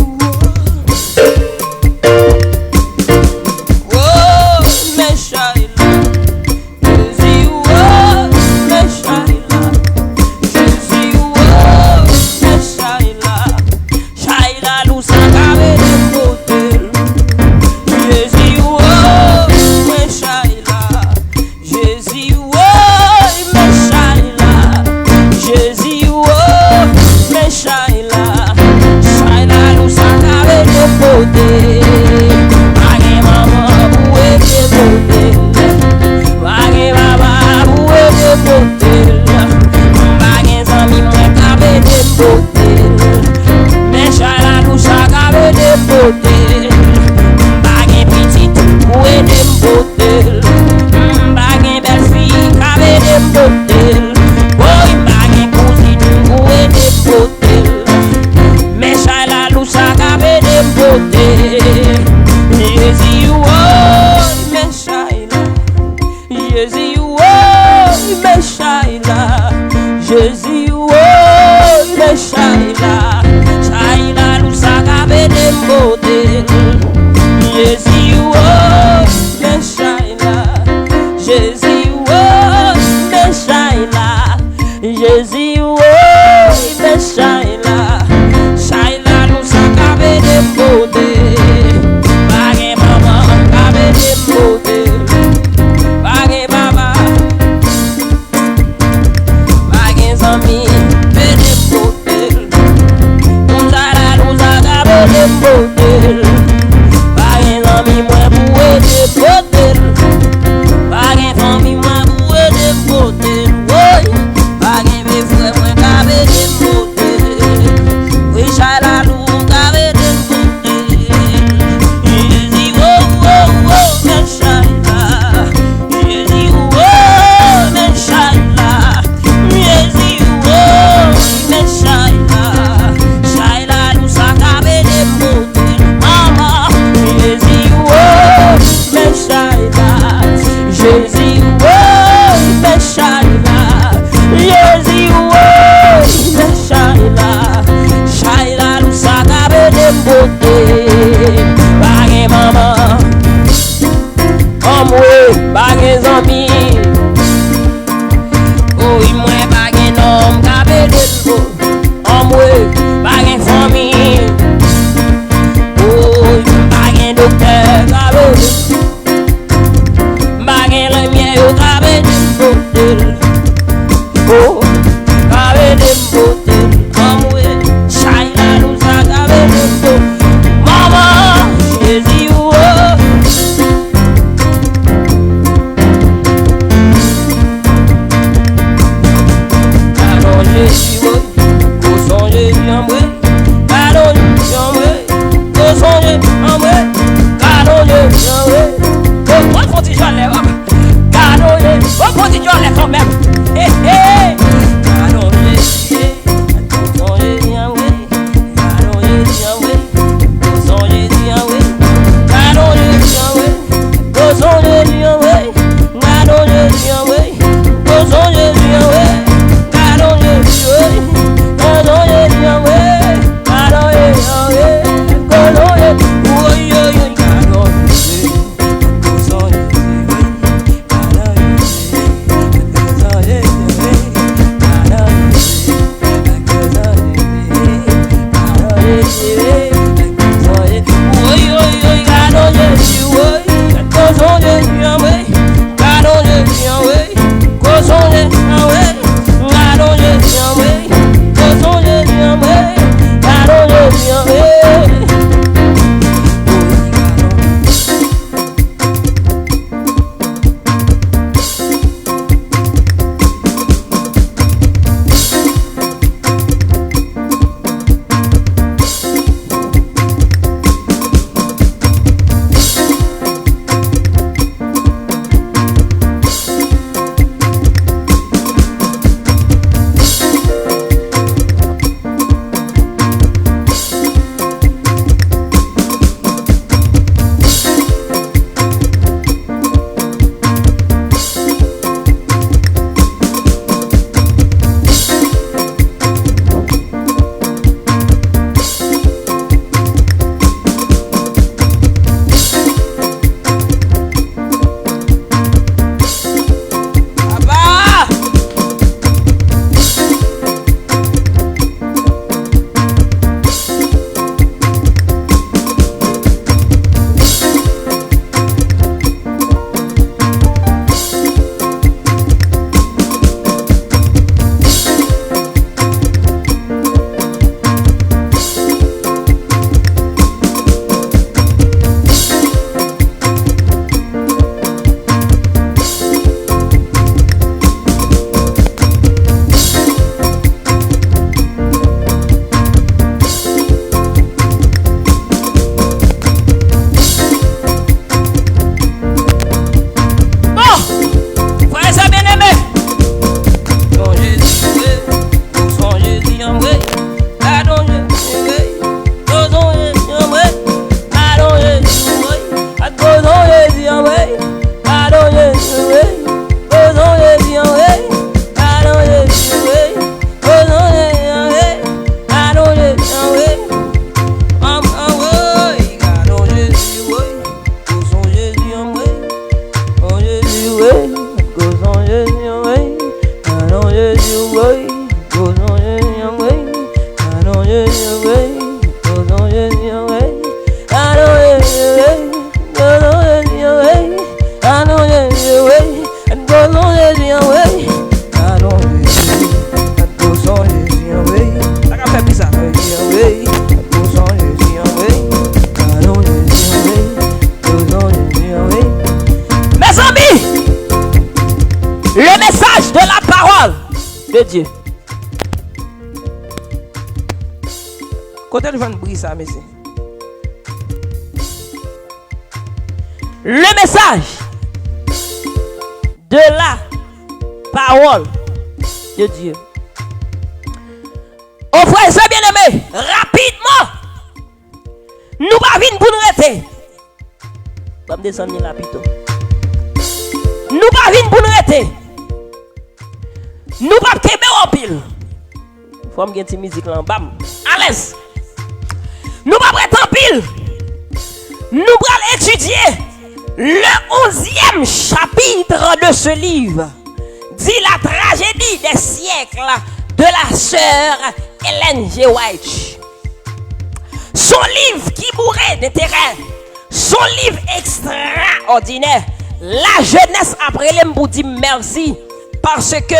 son même. Eh, eh. Allongé, allongé, Yahweh. Allongé, Yahweh. Allongé, Yahweh. Allongé, Yahweh. Allongé, Yahweh. Allongé, Yahweh. Allongé, Yahweh. Allongé, Yahweh. Allongé, Yahweh. De Dieu. Côté de vendre bris ça, monsieur. Le message de la parole de Dieu. Au frère et bien-aimé, rapidement, nous pas venir pour nous rester. Nous me descendre là plutôt. Nous pas venir pour nous rester. Nous pas kembe en pile. Faut me gagner musique là, bam. À l'aise. Nous pas prêter en pile. Nous allons étudier le 11e chapitre de ce livre. Dit la tragédie des siècles de la sœur Ellen G. White. Son livre qui bourrait d'intérêt. Son livre extraordinaire. La jeunesse après les m'bou dit merci. Parce que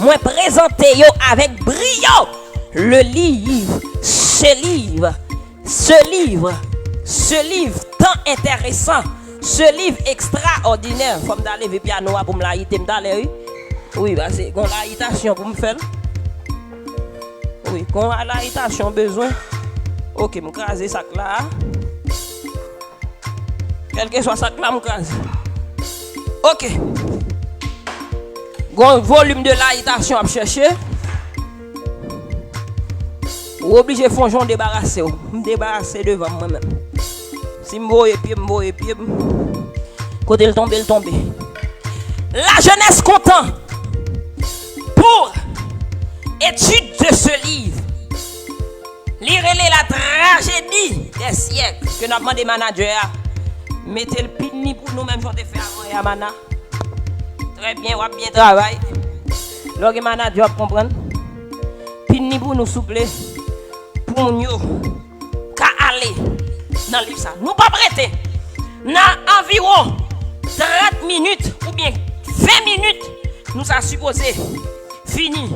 moi présenté yo avec brio le livre, ce livre tant intéressant, ce livre extraordinaire. Faut me d'aller vers piano pour me laïter m'daller. Oui, bah c'est qu'on laïtation pour me faire. Oui, qu'on a laïtation besoin. OK, me craser ça là. Quel que soit ça là me crase. OK. volume de l'habitation à chercher. Ou obligé de faire débarrasser. Me débarrasser devant moi-même. Si je pied, côté le tomber, La jeunesse content pour étude de ce livre. Lire la tragédie des siècles que nous avons demandé manager. Mettez le pini pour nous-mêmes, j'en ai fait avant Yamana. Très bien, on va bien travailler. Le manager comprendre. Pini pour nous souffler. Pour nous, qu'à aller dans le livre ça. Nous pas prêter. Dans environ 30 minutes ou bien 20 minutes, nous sommes supposés finir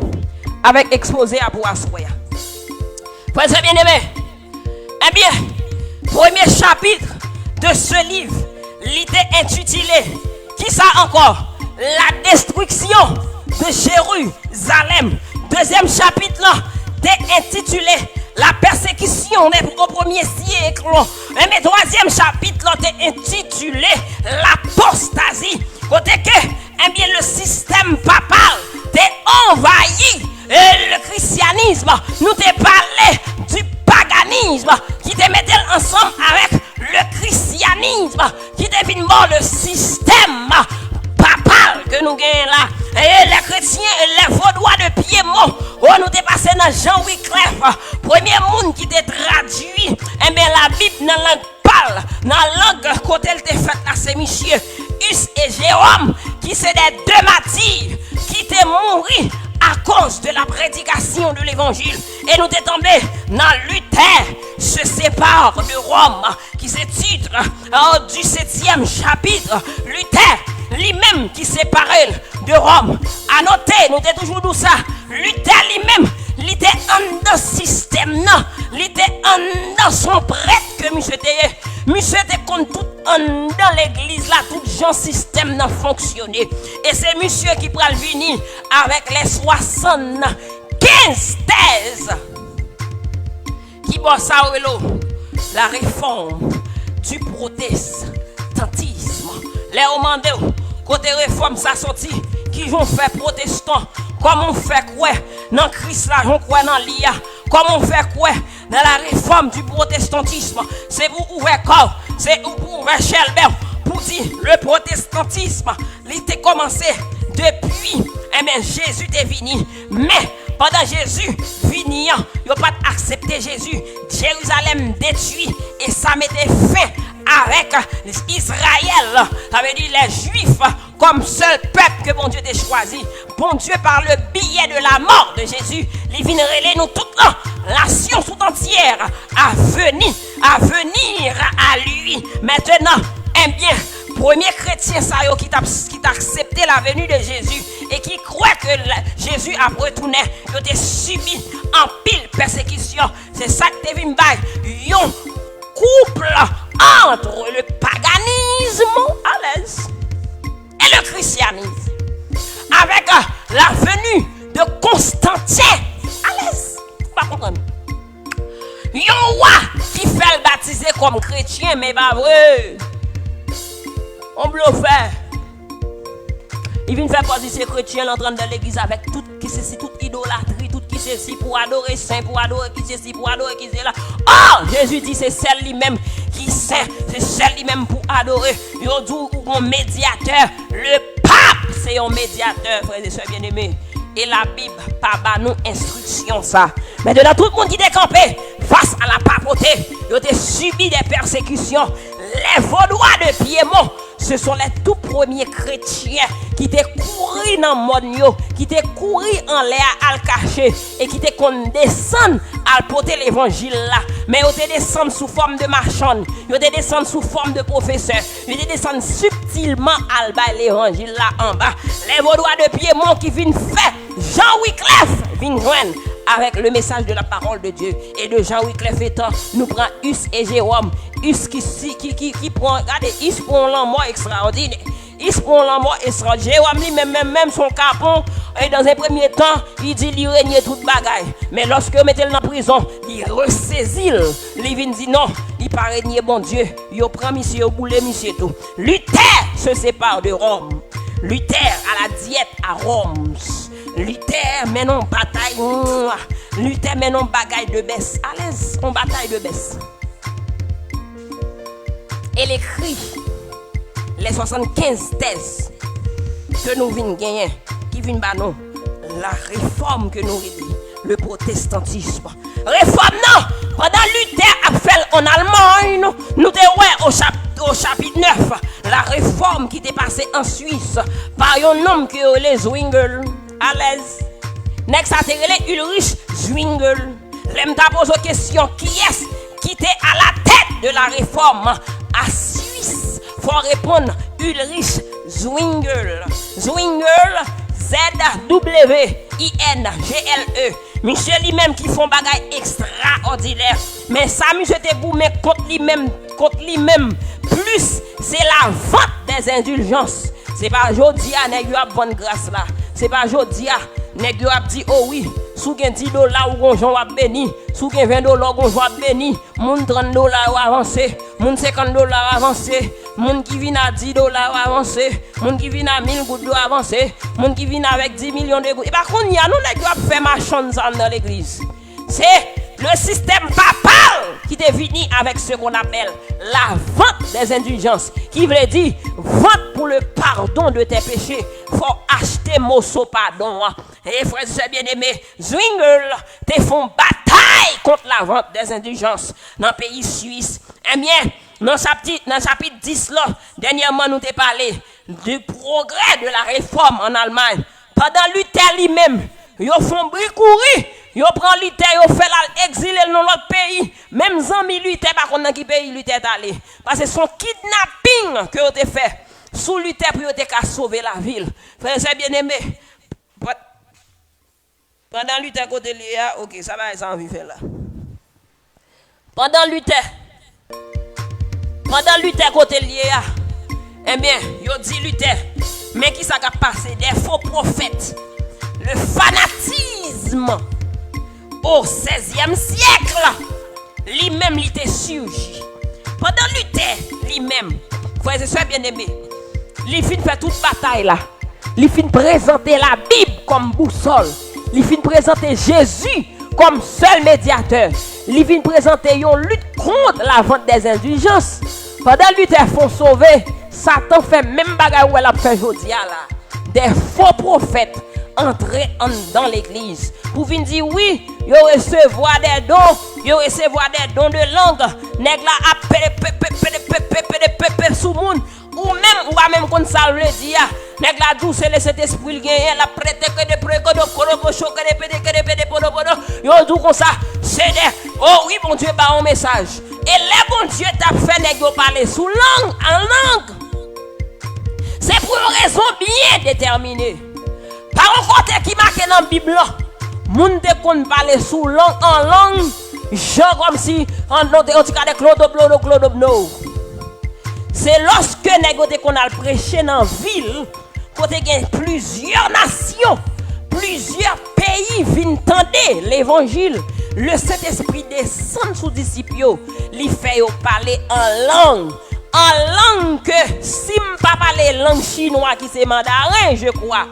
avec exposé à Boissoya. Frères et bien-aimés, eh bien, premier chapitre de ce livre, il était intitulé, qui ça encore? La destruction de Jérusalem. Deuxième chapitre là, était intitulé la persécution au premier siècle. Mais troisième chapitre là, était intitulé l'apostasie. Côté que, eh bien, le système papal était envahi. Et le christianisme, nous te parlé du paganisme qui te mettait ensemble avec le christianisme qui devine le système papal que nous gagnons là. Et les chrétiens et les vaudois de Piémont, nous te passé dans Jean Wycliffe, premier monde qui te traduit la Bible dans la langue pâle, dans la langue côté elle te fait là, c'est monsieur Hus et Jérôme qui c'est des deux martyrs qui te mouru à cause de la prédication de l'évangile. Et nous t'es tombé dans Luther se sépare de Rome, qui se titre du 7e chapitre. Luther, lui-même qui séparait de Rome. À noter, nous t'es toujours dit ça. Luther lui-même, il était en dans système, il était en dans son prêtre que monsieur était. Monsieur était contre tout dans l'église là, tout genre système n'a fonctionné. Et c'est monsieur qui prend le venir avec les 75 thèses qui bosse à la réforme du protestantisme. Les demandé côté réforme ça sorti qui ont fait protestant, comment on fait quoi dans Christ là, on croit dans l'IA. Comment on fait quoi dans la réforme du protestantisme? C'est pour ouvrir corps, c'est pour ouvrir Shelbert, pour dire le protestantisme, il était commencé depuis, Jésus est venu. Mais pendant Jésus venu, il n'a pas accepté Jésus. Jérusalem détruit et ça mettait fin avec Israël. Ça veut dire les Juifs comme seul peuple que bon Dieu a choisi. Bon Dieu par le billet de la mort de Jésus, il vient relayer nous toute la science tout entière à venir à lui. Maintenant, bien, premier chrétien qui t'a accepté la venue de Jésus et qui croit que Jésus a retourné, il a subi en pile persécution. C'est ça que tu viens de un couple entre le paganisme à l'aise et le christianisme. Avec la venue de Constantin à l'aise. Pas comprendre. Un roi qui fait le baptiser comme chrétien, mais pas vrai. On bluffait. Il vient faire position chrétien en train de l'église avec toute idolâtrie, tout qui ceci pour adorer saint, pour adorer qui ceci, pour adorer qui c'est là. Oh, Jésus dit c'est celle lui-même qui saint, c'est celle lui-même pour adorer. Il dit un médiateur, le pape c'est un médiateur, frères et sœurs bien-aimés. Et la Bible pas nous instruction ça. Maintenant tout le monde qui est campé face à la papauté, il a subi des persécutions. Les Vaudois de Piémont, ce sont les tout premiers chrétiens qui étaient courus dans le monde, qui étaient courus en l'air à le cacher et qui étaient descendus à porter l'évangile là. Mais ils étaient descendus sous forme de marchands, ils étaient descendus sous forme de professeurs, ils étaient descendus subtilement à l'évangile là en bas. Les Vaudois de Piémont qui viennent faire Jean Wycliffe, viennent joindre avec le message de la parole de Dieu. Et de Jean Wycliffe étant, nous prenons Hus et Jérôme. Hus qui prend, regardez, Hus prend l'amour extraordinaire. Hus prend l'amour extraordinaire. Jérôme, même son capon, et dans un premier temps, il dit qu'il règne toute bagaille. Mais lorsque vous mettez dans la prison, il ressaisit. Il vient dire non, il pas régner bon Dieu. Il prend monsieur, il boule monsieur tout. Luther se sépare de Rome. Luther à la diète à Rome. Luther mène en bataille. Luther mène en bagaille de baisse. À l'aise, en bataille de baisse. Elle écrit les 75 thèses que nous venons gagner, qui viennent bah non, la réforme que nous dit, le protestantisme. Réforme non, pendant Luther a fait en Allemagne, nous te au chapitre 9, la réforme qui était passée en Suisse par un homme qui est les Zwingli, à l'aise. Next a été Ulrich Zwingli. L'aime t'a posé question qui est-ce qui était à la tête de la réforme à Suisse? Faut répondre Ulrich Zwingli. Zwingli, Z-W-I-N-G-L-E. Monsieur lui-même qui font bagaille extraordinaire. Mais ça, monsieur te boumé contre lui-même. Plus, c'est la vente des indulgences. C'est pas jodi a nèg yo a bonne grâce là. C'est pas jodi a nèg yo a dit oh oui, sou gen $10 ou gonjon wa béni, sou gen $20 gonjon wa béni, moun $30 avancé, moun $50 avancé, moun qui vient à $10 avancé, moun qui vient à 1000 gouttes avancé, moun qui vient avec 10 millions de gouttes. Et par contre, il y a nous nèg yo a fait machin dans l'église. C'est le système papal qui est venu avec ce qu'on appelle la vente des indulgences, qui veut dire vente pour le pardon de tes péchés. Faut acheter mosso pardon. Et frères et bien aimés, Zwingli te font bataille contre la vente des indulgences dans le pays suisse. Eh bien, dans le chapitre 10 là, dernièrement nous t'ai parlé du progrès de la réforme en Allemagne. Pendant Luther lui-même, ils font bricourir. Yo prend Luther, yo fait l'exil dans l'autre pays. Même Zami Luther, par contre, dans qui pays Luther est allé. Parce que son kidnapping que yo te fait sous Luther pour yo te sauver la ville. Frère, c'est bien aimé. Pendant Luther côté Léa, ok, ça va être envie faire là. Pendant Luther côté Léa, eh bien, yo dit Luther, mais qui ça a passé des faux prophètes. Le fanatisme au XVIe siècle, lui-même il était surgi. Pendant Luther, lui-même, frères et sœurs bien-aimés, il fin fait toute bataille là. Il fin présenter la Bible comme boussole. Il fin présenter Jésus comme seul médiateur. Il fin présenter une lutte contre la vente des indulgences. Pendant Luther font sauver, Satan fait même bagarre où elle a fait aujourd'hui là. Des faux prophètes entrer dans l'église pour venir dire oui, yo recevoir des dons, de langue, nèg la a sous monde ou même comme ça le dit, nèg la douce le Saint-Esprit gagne la prête que de yo dit comme ça, c'est des oh oui bon Dieu ba un message et les bon Dieu t'a fait nèg yo parler sous langue en langue. C'est pour une raison bien déterminée. Par un côté qui marque dans la Bible, moun te kon parler sous langue en langue, genre comme si on dit de Claude no. C'est lorsque négoté qu'on a prêché dans la ville, côté gagne plusieurs nations, plusieurs pays viennent tendre l'évangile. Le Saint-Esprit descend sous disciples, li fait parler en langue que si m'pas parler langue chinois qui c'est mandarin, je crois.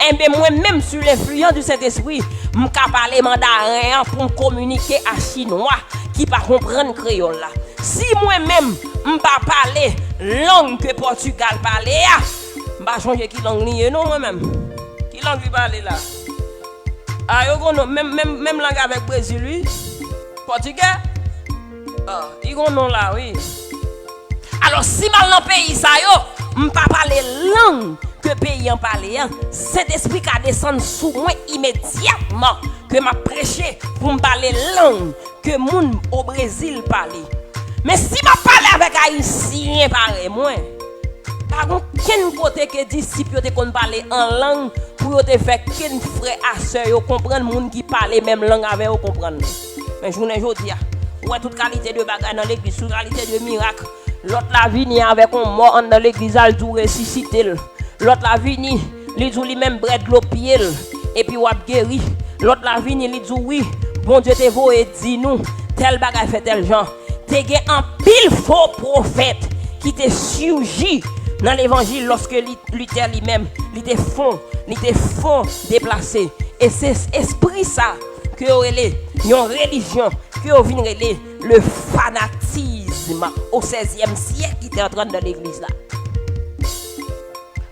Et bien moi-même sur l'influence du Saint-Esprit, je peux parler mandarin pour me communiquer à chinois qui ne comprendre créole là. Si moi-même je ne peux parler langue que Portugal parle, je vais changer qui langue liée non moi-même. Qui langue lui parle là? Ah yo même langue avec Brésil lui. Portugais? Ah, ils ont non là oui. Alors si mal dans pays ça yo, je ne peux pas parler langue que pays en parler, cet esprit qui descend sous moi immédiatement que m'a prêché pour me parler langue que moun au Brésil parle. Mais si m'a parlé avec haïtien pareil moi, par contre quel côté que disciple te kon parler en langue pour te faire quel frère à sœur yo comprendre moun qui parle même langue avec yo comprendre. Mais journée jodi a, ouais toute qualité de bagage dans l'église, toute qualité de miracle. L'autre la vini avec un mort dans l'église al dou ressusciter. L'autre la vini, li dou li même bread l'eau pied et puis wap guéri. L'autre la vini li dou oui, bon Dieu te voye dit nous tel bagay fait tel genre. Te gen un pile faux prophète qui te surgit dans l'évangile lorsque Luther lui-même, il était fond déplacé. Et c'est esprit ça que est une religion que on vient le fanatisme au 16e siècle qui était en train de l'église là.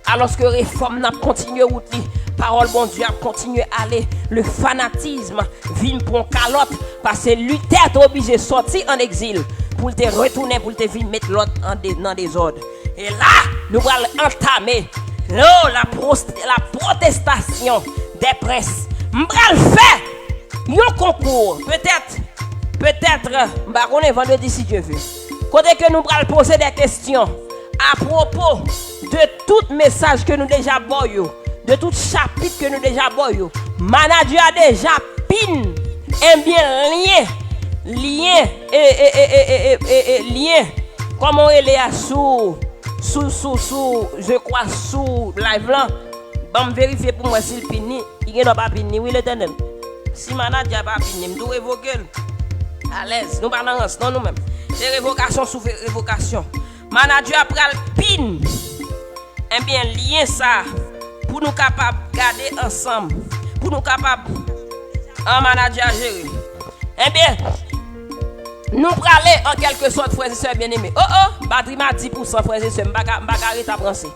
Alors que réforme n'a continué route li, parole bon Dieu a continué à aller, le fanatisme vient pour un calotte parce que Luther est obligé de sortir en exil pour te retourner pour te venir mettre l'autre dans des ordres. Et là, nous allons entamer la protestation des princes. Nous allons faire un concours, peut-être, on est vendredi si Dieu veut. Côté que nous allons poser des questions à propos de tout message que nous déjà voyons, de tout chapitre que nous déjà voyons. Manager a déjà pin, un bien lien, comment il est sous, je crois, sous live là. Bon, vérifier pour moi s'il pini, il n'est pas pini, oui, l'éternel. Si manager n'a pas pini, nous révoquer à l'aise, nous parlons non nous-mêmes. C'est révocation sous révocation. Manager après le pin, un bien lien ça, pour nous capables de garder ensemble, pour nous capables un manager gérer. Eh bien, nous parler en quelque sorte, frères et sœurs bien-aimés. Batterie m'a 10%, frères et sœurs, m'bagare ta pensée.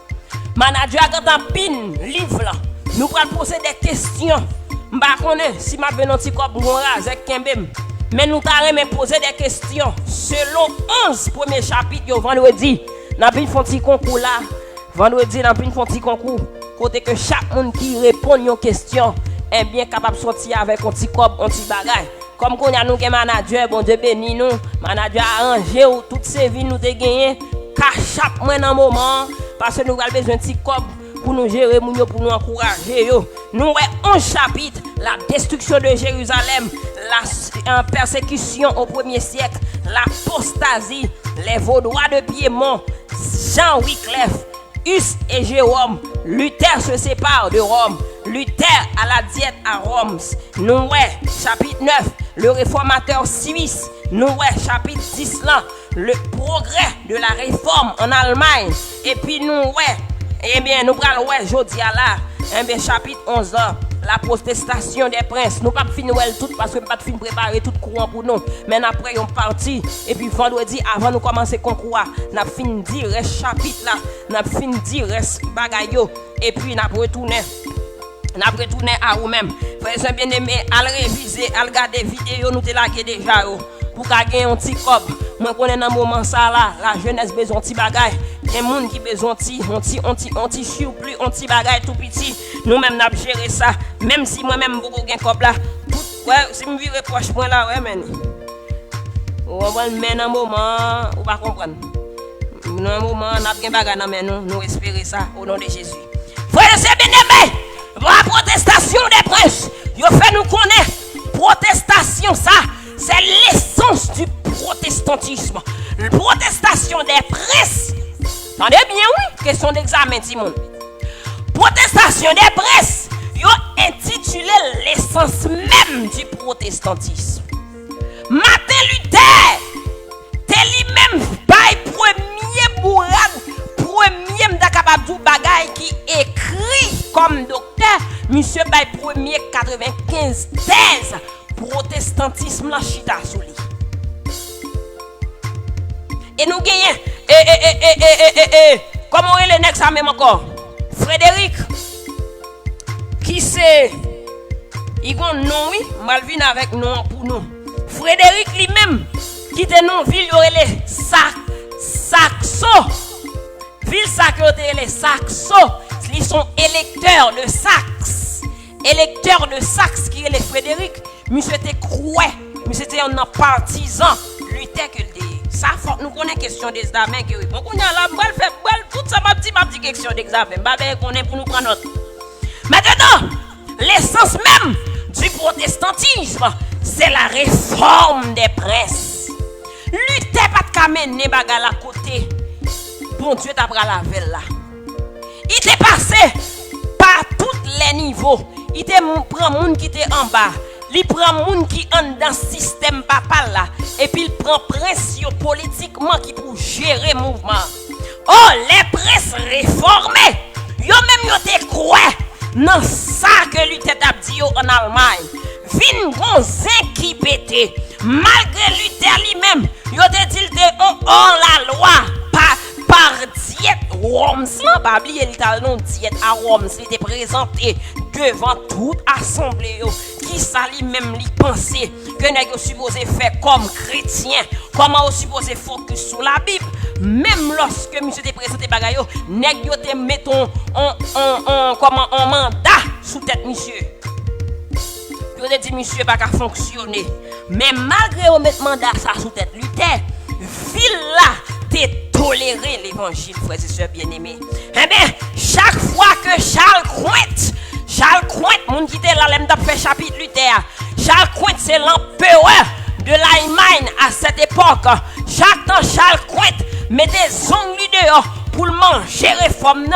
Manager quand un pin, livre là, nous allons poser des questions. M'bakone si m'a venu un petit cop avec Kembem. Mais nous allons poser des questions selon 11 premiers chapitres vendredi. Nous avons fait un petit concours là. Vendredi, nous avons fait un petit concours. Côté que chaque monde qui répond à une question est bien capable de sortir avec un petit cop, un petit bagage. Comme qu'on a nous qui manager, bon Dieu béni nous, manager arrangé ou toutes ces vies nous te gagné, cachap moins dans moment parce que nous avons besoin de petit cop pour nous gérer, pour nous encourager. Nous avons un chapitre, la destruction de Jérusalem, la persécution au 1er siècle, l'apostasie, les Vaudois de Piémont, Jean Wycliffe, Hus et Jérôme. Luther se sépare de Rome. Luther à la diète à Rome. Nous chapitre 9, le réformateur suisse. Nous chapitre 10 là, le progrès de la réforme en Allemagne. Et puis nous eh bien nous prenons jeudi à là, chapitre 11 là, la protestation des princes. Nous pas finir tout parce que pas fin préparer tout courant pour nous. Mais après on parti et puis vendredi avant nous commencer concours, n'a fini dire chapitre là, n'a fini dire bagayo et puis n'a retourner à vous-même. Frères bien-aimés, à réviser, à regarder vidéo nous te lagué déjà pour gagner un petit cop. Moi connais dans moment ça là, la jeunesse besoin petit bagay. Les monde qui besoin anti surplus, anti bagay tout petit. Nous même n'a gérer ça, même si moi même beaucoup gain cop là. Ouais, si me vire proche point là ouais men. On va le mettre dans moment, on va comprendre. Dans un moment n'a gain bagay dans mais nous espérer ça au nom de Jésus. Frères et bien-aimés, la protestation des princes, yo fait nous connaître protestation ça. C'est l'essence du protestantisme. La protestation des princes. Attendez bien, oui. Question d'examen, Timon. Protestation des princes. Ils ont intitulé l'essence même du protestantisme. Martin Luther, c'est lui-même premier bourrade, premier m'dakabab du bagay qui écrit comme docteur. Monsieur Bay premier 95 thèse. Protestantisme la chita sous lui. Et nous gagnons comment est le next même encore Frédéric qui c'est il a non oui Malvin avec non pour nous Frédéric lui-même qui était non ville les Saxo ville Saxo les Saxo ils sont électeurs de Saxe qui est les Frédéric. Monsieur était croix, monsieur était un partisan, Luther que ça faut nous connaît question d'examen que bon on a là va faire tout ça ma petite question d'examen ba ben connaît pour nous prendre note. Maintenant, l'essence même du protestantisme, c'est la réforme des princes. Luther pas de camene bagal à côté. Bon Dieu t'a pris la velle là. Il était passé par tous les niveaux. Il te prend monde qui était en bas. Il prend monde qui est dans le système papa là. Et puis il prend pression politiquement qui pour gérer le mouvement. Oh, les princes réformés, yo même yo te quoi dans ça que lui t'a dit en Allemagne. Vin gonzin qui pété. Malgré Luther lui-même, yo te dit de la loi par diète Worms, pas oublier l'état non diète à Worms, il était présenté devant toute assemblée qui ça lui-même lui pensait que nèg supposé faire comme chrétien, comment on supposé focus sur la Bible, même lorsque monsieur te présenté bagay yo, nèg yo te mettons en mandat sous tête monsieur. Yo te dit monsieur pas qu'à fonctionner, mais malgré on mettre mandat ça sous tête Luther, ville là t'es toléré l'évangile, frères et sœurs bien-aimés. Eh bien, chaque fois que Charles Quint, mon qui était là, l'aime fait chapitre Luther. Charles Quint, c'est l'empereur de l'Allemagne à cette époque. Chaque temps, Charles Quint mettait son dehors pour le manger réforme.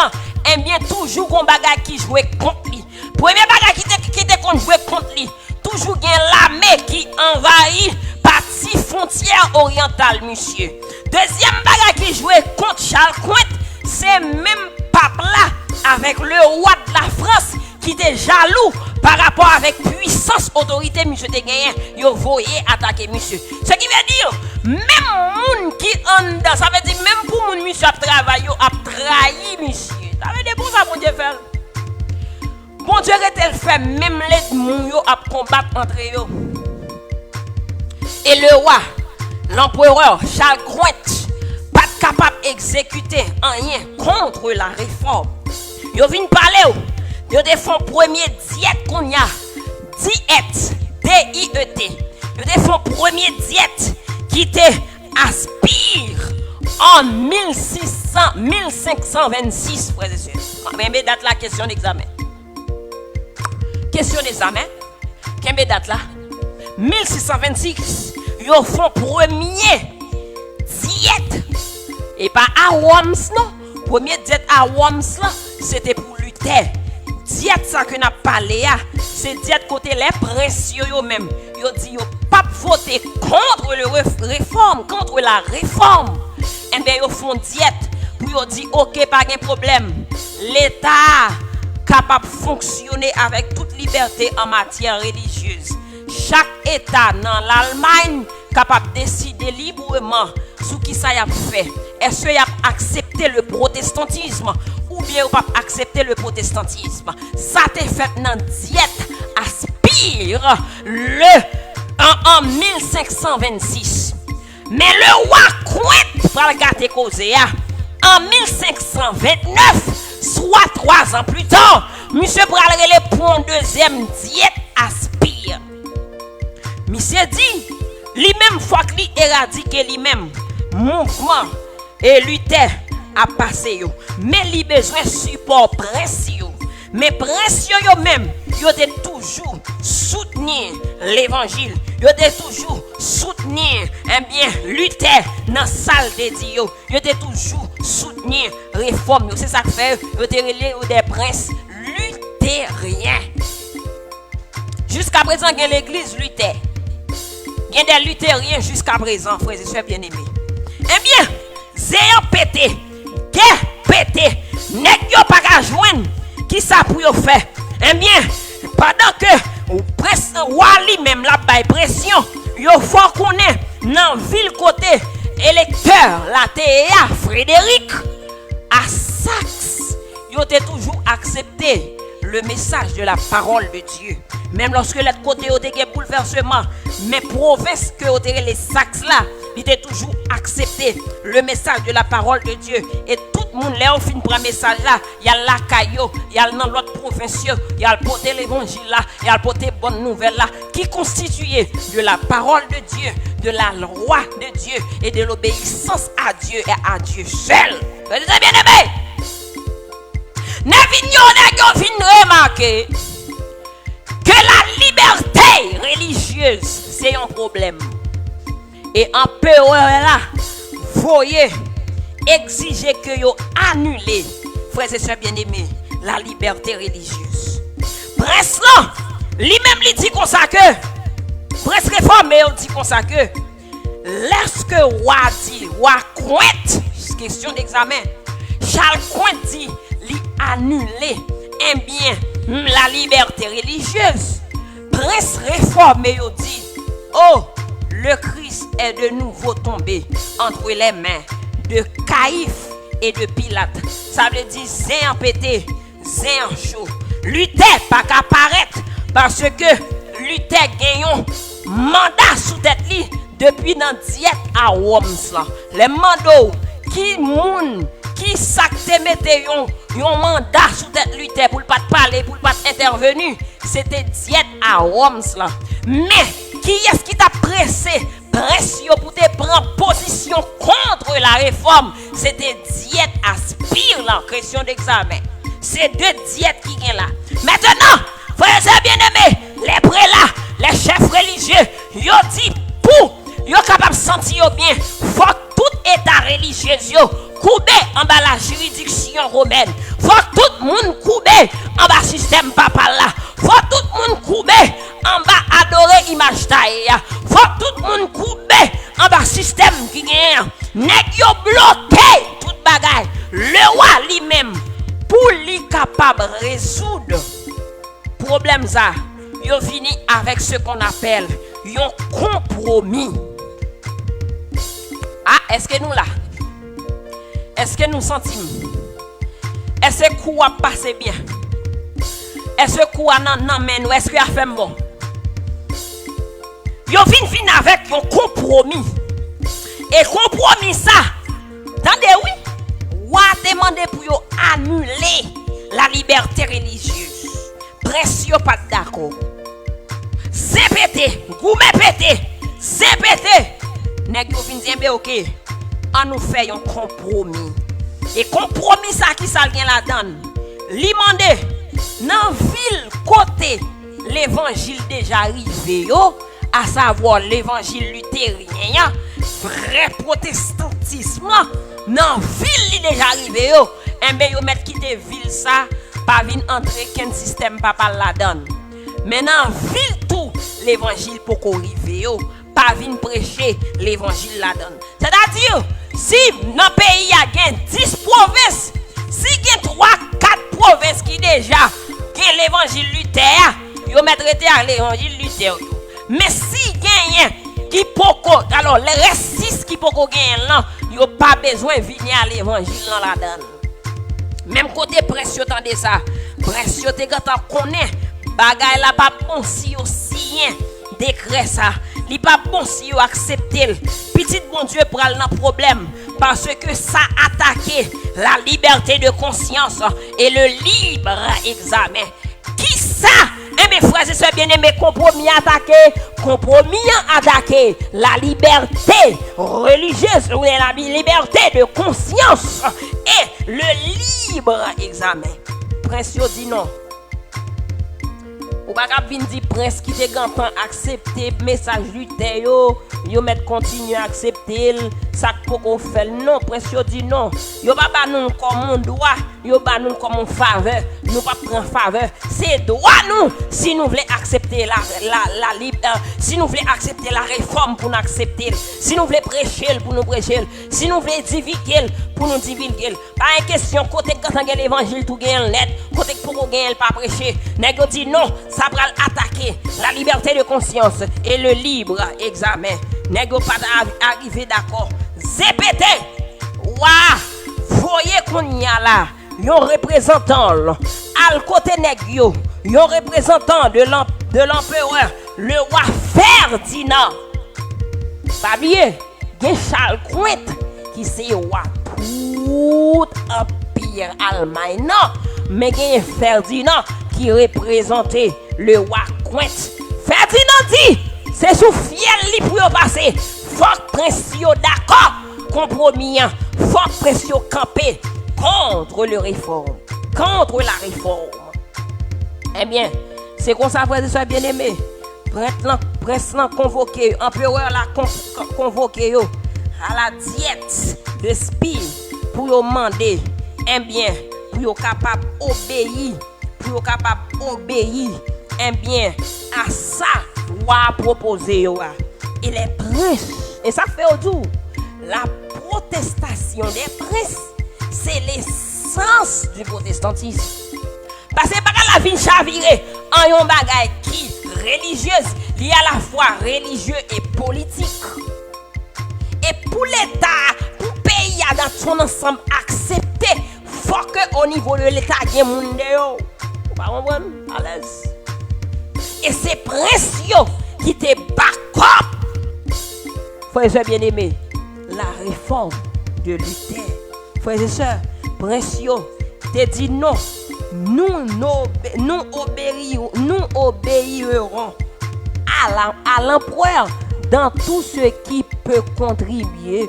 Eh bien, toujours un bagage qui jouait contre lui. Premier bagage qui était contre jouer contre lui. Toujours gain l'armée qui envahit partie frontière orientale, monsieur. Deuxième bagage qui jouait contre Charles Quint, c'est même pape là avec le roi de la France qui était jaloux par rapport avec puissance autorité monsieur te gagné, yo voyé attaquer monsieur. Ce qui veut dire même moun qui en dans, ça veut dire même pour moun monsieur a travaillé a trahi monsieur. Ça veut dire pour ça bon Dieu fait. Bon Dieu a fait même les moun yo a combattre entre eux. Et le roi, l'empereur Charles Quint, pas capable d'exécuter rien contre la réforme. Yo vinn parler, yo défend premier diète qu'on y a, diète, D-I-E-T. Yo défend premier diète qui te aspire en 1526, frères et sœurs. Combien date la question d'examen? Question d'examen. Combien date là? 1626, ils font premier diète. Et pas à Worms, non. Premier diète à Worms, c'était pour Luther. Diète, ça que n'a parlé, c'est diète côté les précieux eux-mêmes. Ils disent, pas voter contre le réforme, contre la réforme. Et bien, ils font diète pour dire, ok, pas de problème. L'État capable de fonctionner avec toute liberté en matière religieuse. Chaque État dans l'Allemagne capable de décider librement sur qui ça y a fait. Est-ce qu'il a accepté le protestantisme ou bien pas accepter le protestantisme? Ça t'est fait dans diète aspire en 1526. Mais le roi Quint va regarder causer en 1529, soit 3 ans plus tard, monsieur pral relé pour un deuxième diète aspire. Monsieur dit, lui-même fois qu'il éradiqué lui-même, mouvement et Luther a passé yo. Mais il besoin support précieux. Mais précieux yo même, yo de toujours soutenir l'évangile. Yo de toujours soutenir bien Luther dans salle de Dieu. Yo de toujours soutenir réforme. C'est ça que fait yo de relé des princes luthériens. Jusqu'à présent, il y a l'église Luther. Il y a des luthériens jusqu'à présent, frères et sœurs bien-aimés. Eh bien, zéan pété, guerre pété, nèg yo pas qu'à joindre, qui ça pour yo faire? Eh bien, pendant que presse Wali même la baille pression, yo faut connaître dans ville côté électeur la TEA Frédéric à Saxe, yo t'ai toujours accepté le message de la parole de Dieu. Même lorsque l'autre côté a des bouleversements, mais province que les Saxes là, il a toujours accepté le message de la parole de Dieu. Et tout le monde là, au fin de message là, il y a la caillou, il y a dans l'autre province, il y a le porter l'évangile là, il y a le porter bonne nouvelle là, qui constituait de la parole de Dieu, de la loi de Dieu et de l'obéissance à Dieu et à Dieu seul. Vous êtes bien aimé? Ne vignons remarquer que la liberté religieuse, c'est un problème. Et en peur là, voyez, exiger que vous annulez, frères et sœurs bien-aimés, la liberté religieuse. Prince là, lui-même lui dit comme ça que, prince réformé, il dit comme ça que, lorsque roi dit, roi Quint, question d'examen, Charles Coin dit li annuler eh bien la liberté religieuse. Prince réformé yo dit oh le Christ est de nouveau tombé entre les mains de Caïphe et de Pilate. Ça veut dire zin en pété, zin en chaud. Luther pas qu'à paraître parce que Luther gagne mandat sous tête li depuis dans diète à Worms là. Les mandats qui moun qui s'acte mette yon mandat sous tête Luther pour pas parler, pour pas intervenir, c'était diète à Worms là. Mais qui est-ce qui t'a pressé pour te prendre position contre la réforme? C'était diète à Spire là, question d'examen. C'est deux diètes qui viennent là. Maintenant, frères et bien-aimés, les prélats, les chefs religieux, yo dit pour yo capable sentir bien, faut que tout état religieux yo coubé en bas la juridiction romaine. Faut que tout le monde coubé en bas système papal là. Faut que tout le monde coubé en bas adorer image taille. Faut que tout le monde coubé en bas système qui gagne. Nèg yo bloqué toute bagaille. Le roi lui-même pour lui capable résoudre problème ça, yo fini avec ce qu'on appelle un compromis. Ah, est-ce que nous là? Est-ce que nous sentons? Est-ce que quoi passe bien? Est-ce que quoi nan men ou est-ce que a fait bon? Yo vin avec un compromis. Et compromis ça, attendez oui, ou a demandé pour yo annuler la liberté religieuse. Pression pas d'accord. C'est pété, goumé pété, c'est pété. Nèg yo vin dire OK, on nous fait un compromis. Et compromis ça qui ça gen la donne. Li mandé dans ville côté l'évangile déjà arrivé yo, à savoir l'évangile luthérien, vrai protestantisme, dans ville li déjà arrivé yo, et ben yo met quitter ville ça, pas vinn entrer qu'un système papal la donne. Mais dans ville tout l'évangile pour arriver yo, pas vinn prêcher l'évangile la donne. C'est-à-dire si dans le pays y a 10 provinces, si il y a 3-4 provinces qui déjà ont l'évangile Luther, ils mettent à l'évangile Luther. Mais si il y a qui poko, alors les restes 6 qui poko gagner là, ils n'ont pas besoin de venir à l'évangile dans la donne. Même côté pression tendez ça, pression te gata connaît, bagay la pas bon si aussi décret ça. Li pas bon si vous acceptez. Petit bon Dieu pral nan problème parce que ça attaque la liberté de conscience et le libre examen. Qui ça? Mes frères et sœurs bien-aimés, compromis attaqué la liberté religieuse ou la liberté de conscience et le libre examen. Prince yo dit non. Ou pas vin di prince qui te gantan accepter message Luther yo met continuer accepter ça poko fait non prince yo dit non yo pas ba nous comme on droit yo ba nous comme on faveur nous pas prendre faveur c'est droit nous si nous voulons accepter la si nous voulons accepter la réforme pour nous accepter si nous voulons prêcher pour nous prêcher si nous voulons divulguer pour nous divulguer pas une question côté quand l'évangile tout gagne lettre côté pour gagne pas prêcher nèg yo dit non ça va attaquer la liberté de conscience et le libre examen. Nèg pas arrivé d'accord. ZPT. Wa, voyez qu'on y a là, yon représentant al côté nèg yo, yon représentant de l'empereur, le roi Ferdinand. Pas bien, gen Charles Coin qui c'est roi tout empire Allemagne non, mais gen Ferdinand qui représentait le roi Coin. Ferdinand dit, c'est sous fiel li pour passer. Faut prince yo d'accord, compromis, faut prince yo camper contre le réforme, contre la réforme. Eh bien, c'est comme ça frère et bien aimé. Prince l'a convoqué, empereur l'a convoqué à la diète de Spire pour demander, eh bien, pour capable obéir. Pour capable obéir bien à ça roi proposé et les princes et ça fait au tout la protestation des princes C'est l'essence du protestantisme. Parce que par la vie chavirée en yon bagay qui religieuse, il y a à la fois religieux et politique. Et pour l'État, pour le pays dans son ensemble accepter, faut que au niveau de l'État, il y ait monde yo. Vous comprenez? À l'aise. Et c'est précieux qui te back-up. Frères et bien-aimés, la réforme de Luther. Frères et sœurs, précieux, te dit non. Nous obéirons à l'empereur dans tout ce qui peut contribuer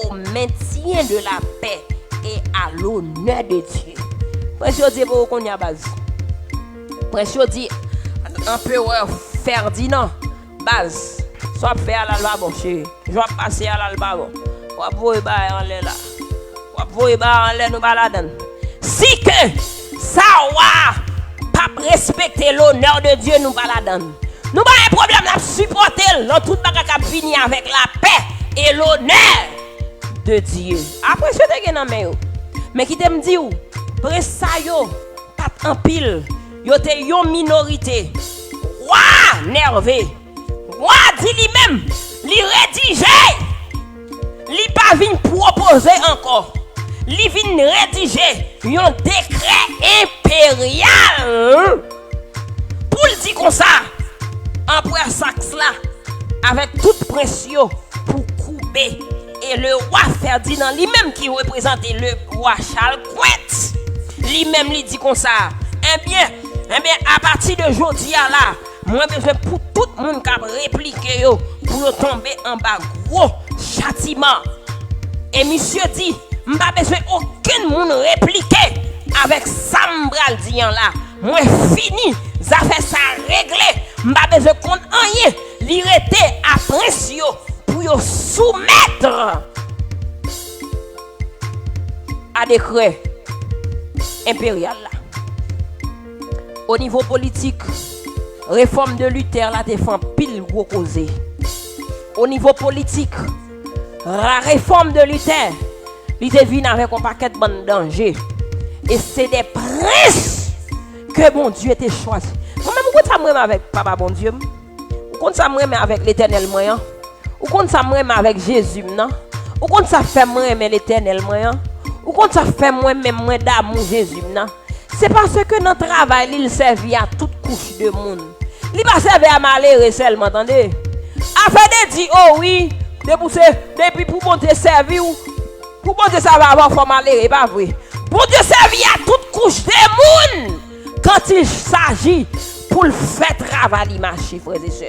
au maintien de la paix et à l'honneur de Dieu. Précieux dit pour qu'on y a base. Précieux dit empereur Ferdinand base. Soit faire à l'alba bon chéri. Je vais passer à l'alba bon. On va voir en l'air là. On va voir en l'air nous baladen. Si que ça va pas respecter l'honneur de Dieu nous baladen. Nous pas un problème à supporter dans tout bagage qui finit avec la paix et l'honneur de Dieu. Après ce que dans main mais qui te me dit ou pressa yo pas en pile. Yo te yon minorité. Roi nervé. Roi dit lui-même, li rédigé. Li pas vinn proposer encore. Li vinn rédiger un décret impérial. Pour le dire comme ça, empereur Saxe là, avec toute pression pour couper. Et le roi Ferdinand, lui-même qui représentait le roi Charles Quint, lui-même lui dit comme ça. Eh bien, à partir de aujourd'hui là, moi besoin pour tout le monde qui a répliqué pour tomber en bas gros châtiment. Et monsieur dit, m'pas besoin aucun monde répliquer avec Sambral dian là. Moi fini, ça fait ça réglé. M'pas besoin qu'on rien, li rete à pression pour yo soumettre à décret impérial là. Au niveau politique, réforme de Luther là défend pile gros causé. Au niveau politique, la réforme de Luther, il te vient avec un paquet de bonnes dangers. Et c'est des princes que bon Dieu t'a choisi. Moi-même, vous comptez ça avec Papa bon Dieu? Vous comptez ça avec l'Éternel moyen? Vous comptez ça avec Jésus? Non? Vous comptez ça fait moi mais l'Éternel moyen? Vous comptez ça fait moi même moi d'amour Jésus? Non? C'est parce que notre travail, il servit à toute couche de monde. Il pas servi à malheureux seulement, attendez. Afin de dire, oh oui, depuis pour bon Dieu servir, pour bon Dieu ça va avoir faut malheureux, pas vrai. Bon Dieu servit à toute couche de monde quand il s'agit pour le faire travailler marcher, frères et sœurs.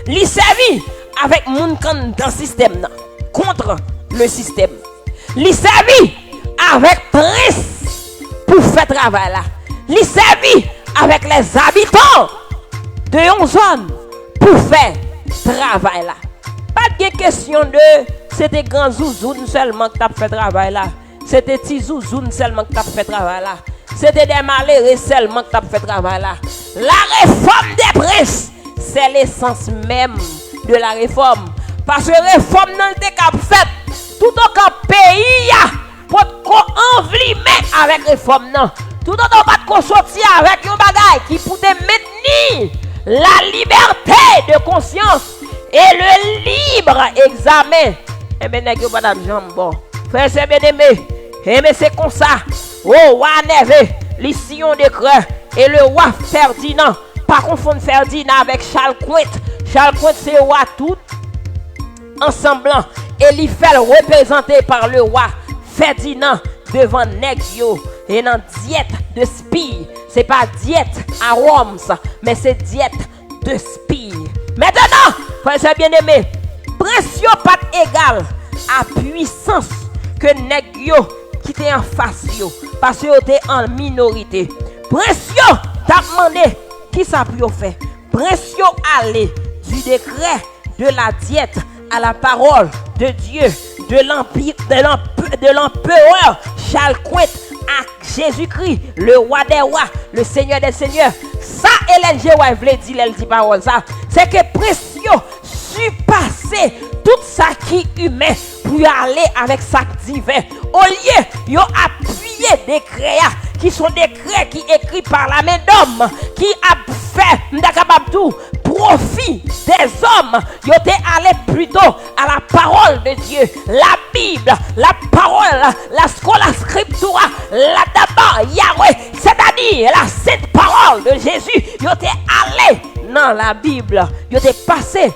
Il servit avec monde dans le système, contre le système. Il servit avec prince pour faire travail là. Il servit avec les habitants de une zone pour faire travail là. Pas de question de c'était grand zouzoun seulement qui t'a fait travail là. C'était petit zouzoun seulement qui t'a fait travail là. C'était des malheureux seulement qui t'a fait travail là. La réforme des princes, c'est l'essence même de la réforme. Parce que la réforme non était qu'à fait tout aucun pays pour envlimer avec réforme non. Tout autant pas de sortir avec un bagage qui pour te maintenir la liberté de conscience et le libre examen. Eh bien, n'est-ce pas d'argent bon. Frère, c'est bien aimé. Eh bien, c'est comme ça. Oh, roi Neve, l'ici on décret. Et le roi Ferdinand. Pas confondre Ferdinand avec Charles Quint. Charles Quint, c'est le roi tout ensemble. Et il fait représenter par le roi Ferdinand devant Negio. Et dans diète de spire. C'est pas diète à Rome, mais c'est diète de spire. Maintenant, frère bien aimé, pression pas égal à puissance que Negio qui était en face yo, parce que était en minorité. Pression t'a demandé qui ça peut faire. Pression aller du décret de la diète à la parole de Dieu, de l'empire, de l'empereur Charles Quint à Jésus-Christ, le roi des rois, le Seigneur des seigneurs. Ça, Hélène G. White dit, elle dit parole ça. C'est que pression surpasser tout ça qui est humain pour aller avec ça divin. Au lieu, ils ont appuyé des décrets qui sont des décrets qui écrits par la main d'homme, qui a fait profit des hommes. Ils étaient allés plutôt à la parole de Dieu, la Bible, la parole, la scola scriptura, la daba Yahweh, c'est-à-dire la sainte parole de Jésus. Ils étaient allés dans la Bible, ils étaient passés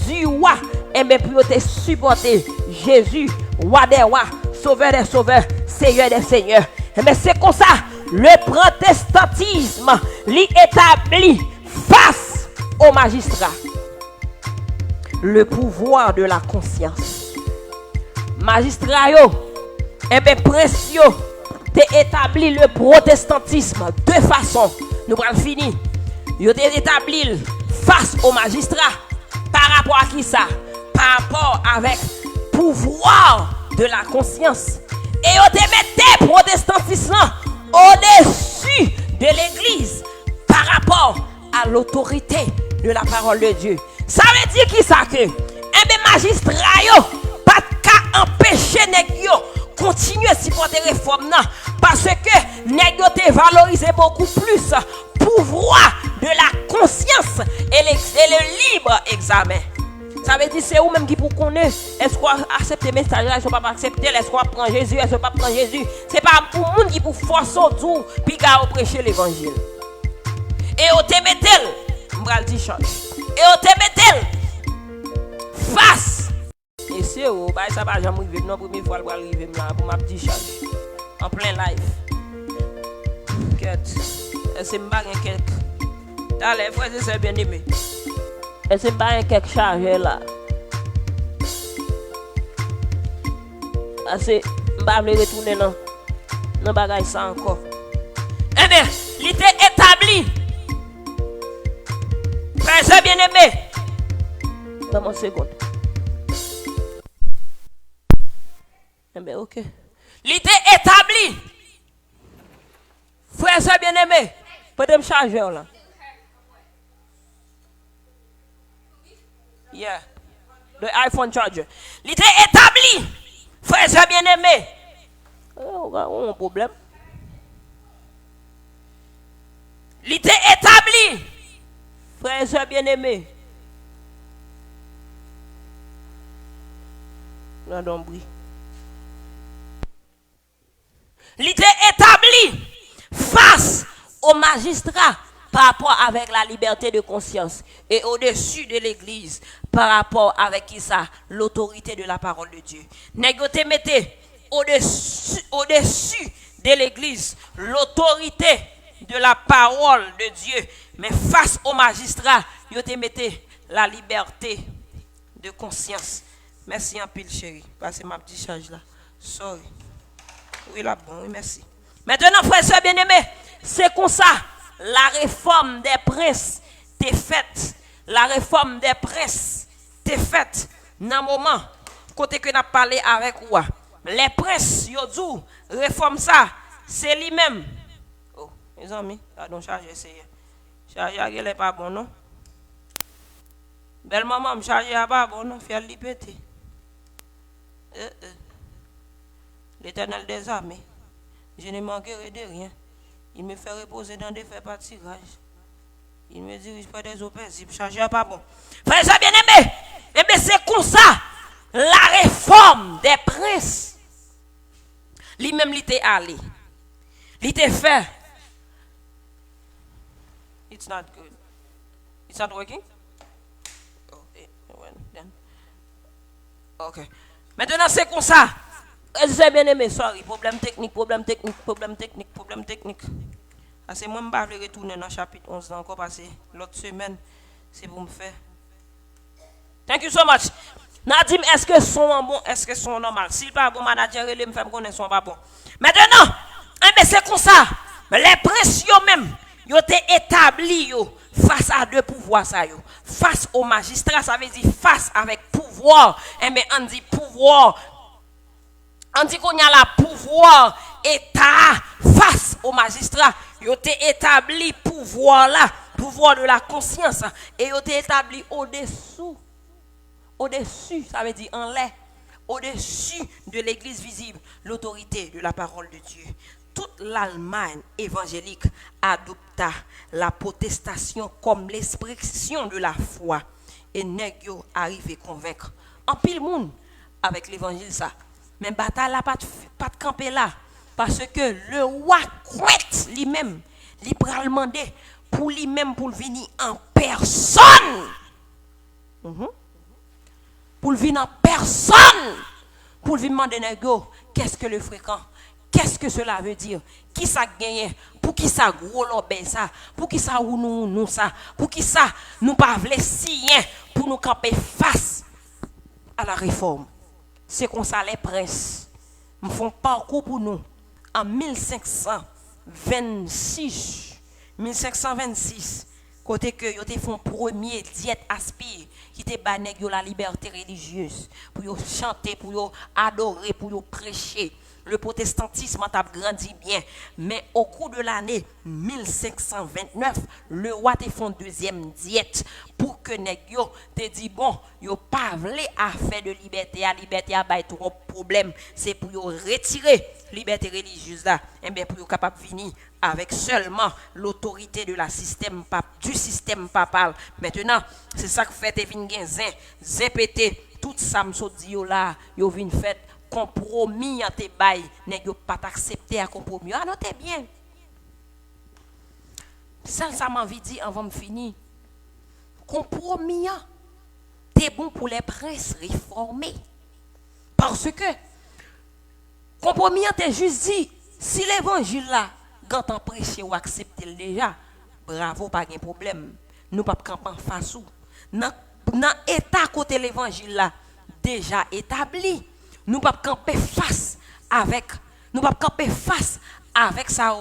du roi, pour te supporter Jésus, roi des rois, sauveur des sauveurs, seigneur des seigneurs. C'est comme ça, le protestantisme l'établit face au magistrat le pouvoir de la conscience. Magistrat yo, prince yo, te établi le protestantisme de façon, nous allons finir, yo te établi face au magistrat. Par rapport à qui ça? Par rapport avec pouvoir de la conscience. Et on te mettait protestantisme au-dessus de l'église par rapport à l'autorité de la parole de Dieu. Ça veut dire qui ça que? Magistrat yo pas qu'à empêcher nèg yo continuer à supporter réforme parce que nèg yo te valoriser beaucoup plus pouvoir de la conscience et le libre examen. Ça veut dire c'est vous même qui pour connaître est-ce qu'on accepte le message là, est-ce qu'on pas accepter, est-ce qu'on prend Jésus, est-ce qu'on pas prend Jésus. C'est pas pour monde qui pour forcer tout puis gars prêcher l'évangile. Et on te mettel, m'bral dit change. Et on te mettel face. Et c'est où bah ça va jamais arriver non première fois le arriver là pour m'a dit change. En plein live. Quête. C'est m'ba rien quelque. Allez, frère, c'est bien aimé. Et c'est pas un quelque chargé là. C'est m'ba me retourner non bagaille ça encore. Eh bien, il était établi. Frère, bien aimé. Dans une seconde. Eh bien, ok. Il était établi. Frère, bien aimé. Peut-être me charger là. Yeah. Le iPhone charger. Il était établi. Frère bien aimé. On a un problème. Il était établi. Frère bien aimé. Non, non, bruit. Il était établi face au magistrat par rapport avec la liberté de conscience et au-dessus de l'église par rapport avec qui ça l'autorité de la parole de Dieu. Négoté mettez au-dessus de l'église l'autorité de la parole de Dieu, mais face au magistrat, vous te mettez la liberté de conscience. Merci un pile chérie, passez ma petite charge là. Sorry. Oui là bon, oui merci. Maintenant frère soeur bien-aimé, c'est comme ça. La réforme des princes t'est faite. La réforme des princes t'est faite. Dans le moment, côté que nous avons parlé avec vous, les princes, ils ont dit, réforme ça, c'est lui-même. Oh, mes amis, pardon, charger, c'est. Charger, elle n'est pas bon, non? Belle maman, charger, elle n'est pas bon, non? Faire lui péter. L'Éternel des armées, je ne manquerai de rien. Il me fait reposer dans des faits pâtirages. Il me dirige pas des eaux paisibles. Chargé pas bon. Frère, ça bien aimé. Eh bien, c'est comme ça. La réforme des princes. Lui-même, il était allé. Il était fait. It's not good. It's not working? Oh, well, then. Ok. Maintenant, c'est comme ça. C'est bien aimé, sorry. Problème technique. C'est moi qui vais retourner dans le chapitre 11 encore parce que l'autre semaine, c'est pour me faire. Thank you so much. Nadim, est-ce que son bon, est-ce que son normal? S'il pas bon, manager, il me fait connaître son pas bon. Maintenant, c'est comme ça. Les princes eux-mêmes, ils ont été établis face à deux pouvoirs. Face au magistrat, ça veut dire face avec pouvoir. On dit pouvoir. On dit qu'on y a la pouvoir État face au magistrat. Ils ont été établi pouvoir là, pouvoir de la conscience. Et ils ont été établi au-dessous. Au-dessus, ça veut dire en l'air. au-dessus de l'église visible, l'autorité de la parole de Dieu. Toute l'Allemagne évangélique adopta la protestation comme l'expression de la foi. Et nèg yo arrivé convaincre en pile monde avec l'évangile ça. Mais bataille là pas de camper là parce que le roi Couette lui-même, il pral demander pour lui-même pour venir en personne. Pour venir en personne. Pour venir demander nèg yo, qu'est-ce que le fréquent? Qu'est-ce que cela veut dire? Qui ça gagne? Pour qui ça gros l'obé ça? Pour qui ça ou nous ça? Pour qui ça nous pas vle sien pour nous camper face à la réforme? C'est comme ça les princes me font parcours pour nous en 1526 côté que yo te font premier diète aspire qui te ba nèg yo la liberté religieuse pour yo chanter, pour yo adorer, pour yo prêcher. Le protestantisme a grandi bien, mais au cours de l'année 1529, le roi te fait une deuxième diète pour que nèg yo te dit bon, yo pas vle à faire de liberté, a bay trop problème, c'est pour yo retirer liberté religieuse là, et bien pour yo capable venir avec seulement l'autorité de la du système papal. Maintenant, c'est ça que fait te vinn gen zin pété tout ça m'so di yo là, yo vinn fait compromis en te bay, nèg yo pas accepter à compromis. Ah notez bien. Ça m'a envie dit avant me finir. Compromis c'est bon pour les princes réformés. Parce que compromis t'es juste dit si l'évangile là quand on prêcher ou accepter déjà, bravo, pas de problème. Nous pas camper en face ou dans état côté l'évangile là déjà établi. Nous pas camper face avec ça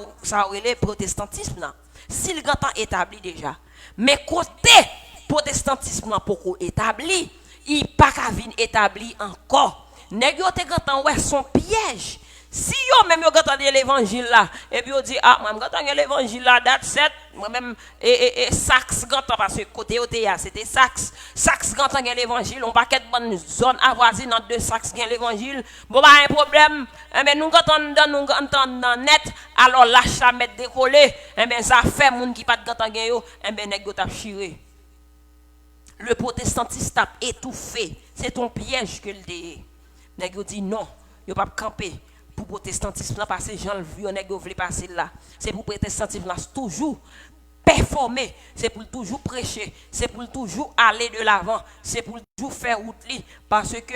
le protestantisme là. S'il grand établi déjà. Mais côté protestantisme là pour établi, il pas qu'à venir établi encore. Nèg yo te grand ouais son piège. Si yo même yo entendre l'évangile là et puis yo dit ah moi entendre l'évangile là date 7 moi même et sax gantan parce que côté yo c'était sax gantan l'évangile on paquet bonne zone avoisine entre deux sax gain l'évangile bon pas un problème mais nous entendre net alors l'achat mettre décoller et ben ça fait monde qui pas gantan gain yo et ben nèg yo t'a chiré le protestantisme t'a étouffé c'est ton piège que le dé nèg yo dit non yo pas camper pour protestantisme là parce que Jean le vieux nèg veut passer là c'est pour protestantisme là toujours performer c'est pour toujours prêcher c'est pour toujours aller de l'avant c'est pour toujours faire route li parce que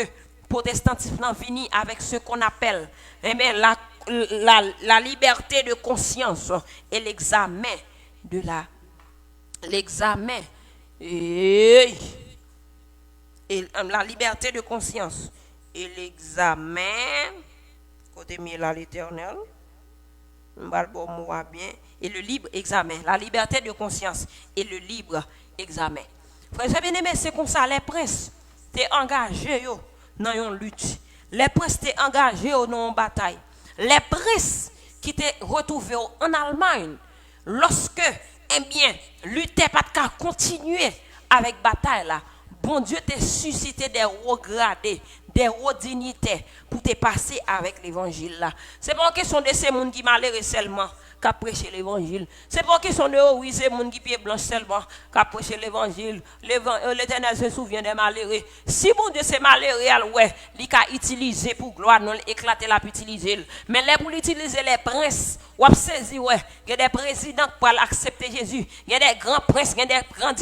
protestantisme là vient avec ce qu'on appelle la liberté de conscience et l'examen et la liberté de conscience et l'examen côté mieux là l'Éternel bien et le libre examen la liberté de conscience et le libre examen frère bien-aimé c'est comme ça les princes t'es engagé yo dans une lutte les princes t'es engagé dans une bataille les princes qui t'es retrouvé en Allemagne lorsque eh bien lutter pas de continuer avec bataille là bon Dieu t'a suscité des hauts gradés, des hauts dignités pour te passer avec l'évangile là. C'est pas une question de ces gens qui malheureux seulement qui prêcher l'évangile. C'est pas une question de oui, ces gens qui pied blanche seulement qui prêcher l'évangile. L'Éternel se souvient des malheureux. Si bon Dieu c'est malheureux, ouais, il a utilisé pour gloire, non éclater la pour utiliser. Mais là pour utiliser les princes, ou saisi ouais, il y a des présidents qui peuvent accepter Jésus. Il y a des grands princes, il y a des grands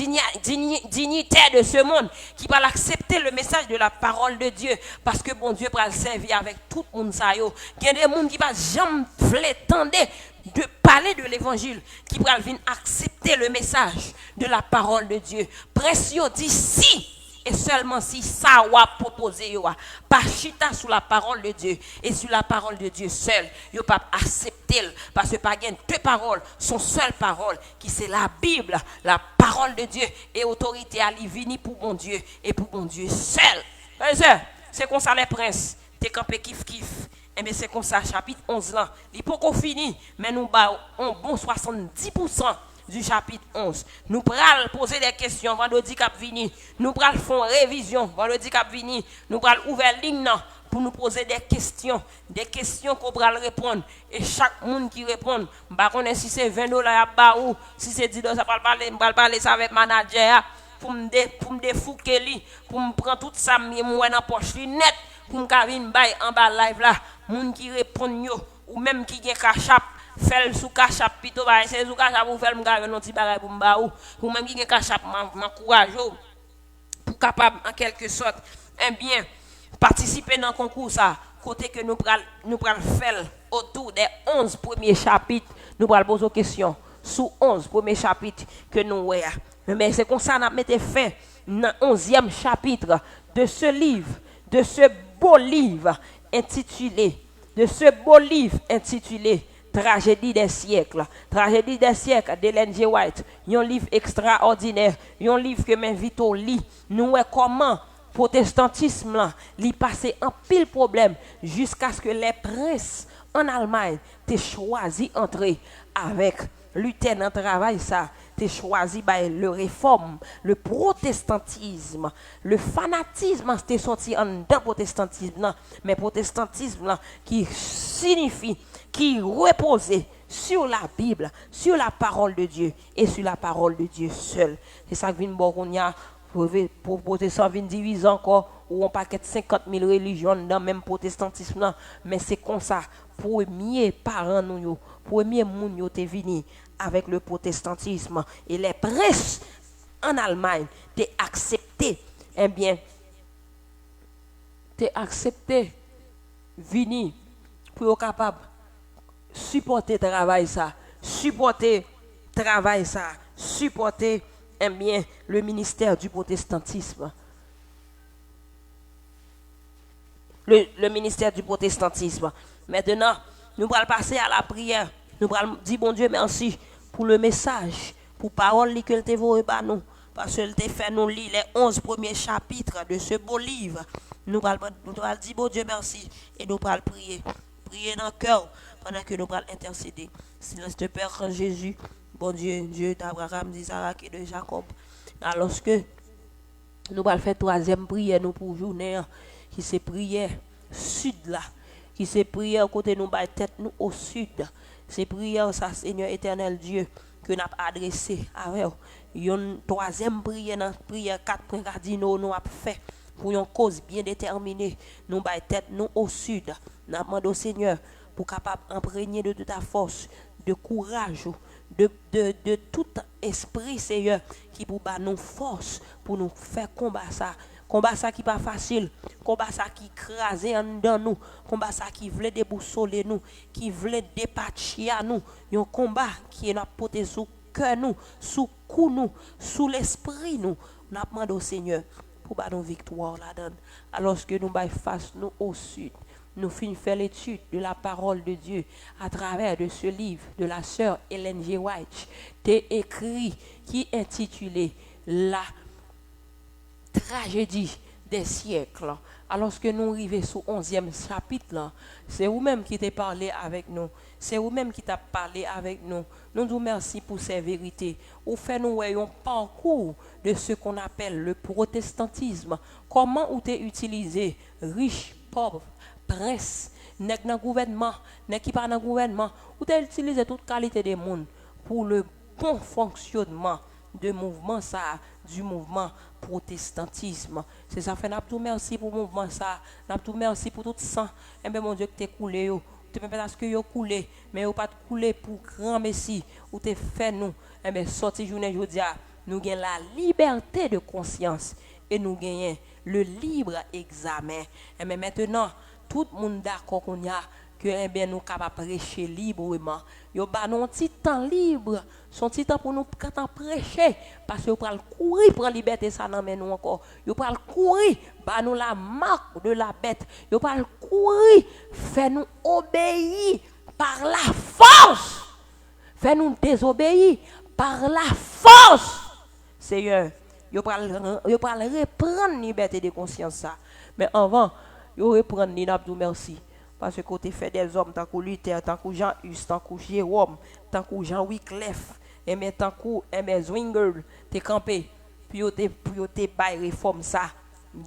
dignitaires de ce monde qui peuvent accepter le message de la parole de Dieu parce que bon Dieu peut le servir avec tout le monde ça yo. Il y a des gens qui ne jamais tendre de parler de l'évangile qui peuvent venir accepter le message de la parole de Dieu. Précieux dit si et seulement si ça va proposer pas chita sur la parole de Dieu et sur la parole de Dieu seul yo pas accepter parce que pas gain deux paroles son seule parole qui c'est la Bible la parole de Dieu et autorité à venir pour bon Dieu et pour bon Dieu seul. C'est comme ça les princes t'es campé kiff et bien c'est comme ça chapitre 11 là il faut qu'on finisse mais nous ba un bon 70% du chapitre 11. Nous pral poser des questions vendredi cap vini. Nous pral faire révision vendredi cap vini. Nous pral ouvrir ligne pour nous poser des questions qu'on pral répondre. Et chaque monde qui répond, bah connaît si c'est $20 à bas ou si c'est $10 ça va parler ça avec manager pour me défouquer li, pour me prendre tout ça moi dans poche li net pour me venir bay en bas live là, monde qui répond yo ou même qui gen cachap fait sous cachap pito ba c'est sous cachap ou fait me gave non ti bagay pour m'ba ou même qui gen cachap m'encourage pour capable en quelque sorte bien participer dans le concours ça côté que nous pral faire autour des 11 premiers chapitres nous pral poser questions sous 11 premiers chapitres que nous voyons. Mais c'est comme ça qu'on a mis fin dans le 11e chapitre de ce livre, de ce beau livre intitulé Tragédie des siècles. Tragédie des siècles d'Ellen G. White. Un livre extraordinaire. Un livre que m'invite au lit. Nous voyons comment protestantisme là, li passé un pile problème jusqu'à ce que les princes en Allemagne aient choisi d'entrer avec Luther dans le travail ça. T'es choisi par le réforme, le protestantisme, le fanatisme, c'était sorti en dedans protestantisme, mais protestantisme qui signifie, qui repose sur la Bible, sur la parole de Dieu et sur la parole de Dieu seul. C'est ça que vient Bourgogne pour protestant vient diviser encore ou on paquet 50 000 religions dans même protestantisme mais c'est comme ça premier parents nous premier moun yo te vini avec le protestantisme et les princes en Allemagne t'es accepté vini pour être capable supporter travail ça supporter le ministère du protestantisme le ministère du protestantisme. Maintenant nous allons passer à la prière. Nous allons dire bon Dieu merci pour le message, pour parole que te voye par nous, parce qu'elle te fait nous lire les 11 premiers chapitres de ce beau livre. Nous allons dire bon Dieu merci et nous allons prier dans le cœur pendant que nous allons intercéder. Silence de Père en Jésus, bon Dieu, Dieu d'Abraham, d'Isaac et de Jacob. Alors que nous allons faire troisième prière nous pour journée qui c'est prière sud là, qui c'est prière côté nous bas tête nous au sud. C'est prière ça Seigneur éternel Dieu que nous avons adressé avec une troisième prière dans prière 4 points cardinaux nous avons fait pour une cause bien déterminée nous bas tête nous au sud. Nous demandons au Seigneur pour capable imprégner de ta force, de courage, de tout esprit Seigneur qui pour nous force pour nous faire combat ça qui pas facile, combat ça qui crasé en dedans nous, combat ça qui voulait déboussoler nous, qui voulait dépatcher à nous, un combat qui est porté sous cœur nous, sous cou nous, sous l'esprit nous. Nous demandons au Seigneur pour nous victoire là-dedans. Alors que nous baillons face nous au sud, nous finissons faire l'étude de la parole de Dieu à travers de ce livre de la sœur Ellen G. White, écrit qui est intitulé La tragédie des siècles. Alors que nous arrivons au 11e chapitre, c'est vous-même qui t'avez parlé avec nous. C'est vous-même qui t'avez parlé avec nous. Nous vous remercions pour ces vérités. Vous faites nous un parcours de ce qu'on appelle le protestantisme. Comment vous avez utilisé riche, pauvre, prince, nèg dans gouvernement, nèg qui pas dans gouvernement, vous avez utilisé toute qualité des monde pour le bon fonctionnement de mouvement ça, du mouvement protestantisme. C'est ça fait n'a tout merci pour mouvement ça, n'a tout merci pour tout sang. Et bien mon Dieu que t'es coulé yo, tu peux parce que yo coulé, mais yo pas coulé pour grand messie ou t'es fait nous. Et bien sorti journée jodi a, nous gagnons la liberté de conscience et nous gagnons le libre examen. Et bien maintenant tout le monde d'accord qu'on y a que eh bien nous capable prêcher librement. Yo ba non petit temps libre, son petit temps pour nous quand prêcher parce que yo pral courir prendre liberté ça nan men nous encore. Yo pral courir ba nous la marque de la bête. Yo pral courir fait nous obéir par la force. Fait nous désobéir par la force. Seigneur, yo pral reprendre liberté de conscience ça. Mais avant yo reprendre ni n'a merci. Parce que tu fait des hommes tant que Luther, tant que Jean-Hus, tant que Jérôme, tant que Jean Wycliffe, et mes tankou, et mes zwinger, t'es campé, puis t'es bail réforme ça.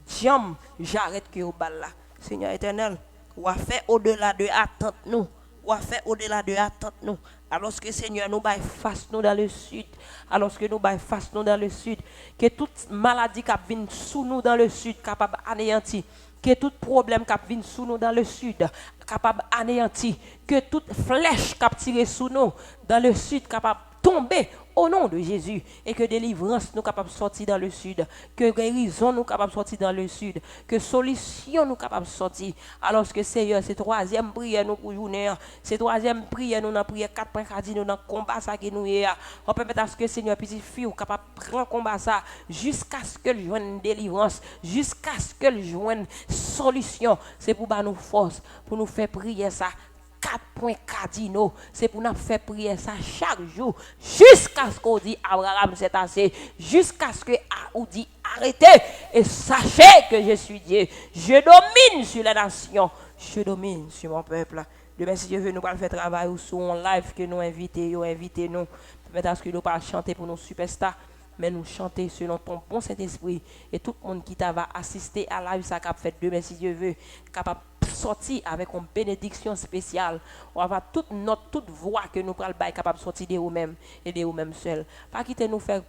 Jam, j'arrête que au bal là. Seigneur éternel, ou a fait au-delà de attente nous. Ou a fait au-delà de attente nous. Alors que Seigneur nous baille face nous dans le sud. Alors que nous baille face nous dans le sud. Que toute maladie qui vient sous nous dans le sud capable anéantir. Que tout problème qui vient sous nous dans le sud capable anéantir. Que toute flèche qui tiré sous nous dans le sud capable tomber au nom de Jésus et que délivrance nous capable sortir dans le sud, que guérison nous capable sortir dans le sud, que solution nous capable sortir. Alors que Seigneur, c'est troisième prière nous pour journée, c'est troisième prière nous dans prière 4.4 nous dans combat ça que nous est. On peut mettre à ce que Seigneur petit fille capable prendre combat ça jusqu'à ce que le joigne délivrance, jusqu'à ce que le joigne solution. C'est pour nous force, pour nous faire prier ça. 4 cardinaux, c'est pour nous faire prier ça chaque jour jusqu'à ce qu'on dit Abraham c'est assez, jusqu'à ce que on dit arrêtez et sachez que je suis Dieu, je domine sur la nation, je domine sur mon peuple. Demain si Dieu veut nous pas faire travail ou sur un live que nous invitez nous peut-être que nous pas chanter pour nos superstars mais nous chanter selon ton bon Saint-Esprit et tout le monde qui va assister à live ça qu'a fait demain si Dieu veut capable sortir avec une bénédiction spéciale. On va toute voix que nous prenons capable de sortir de vous-même et de vous-même seul. Pas quitter nous faire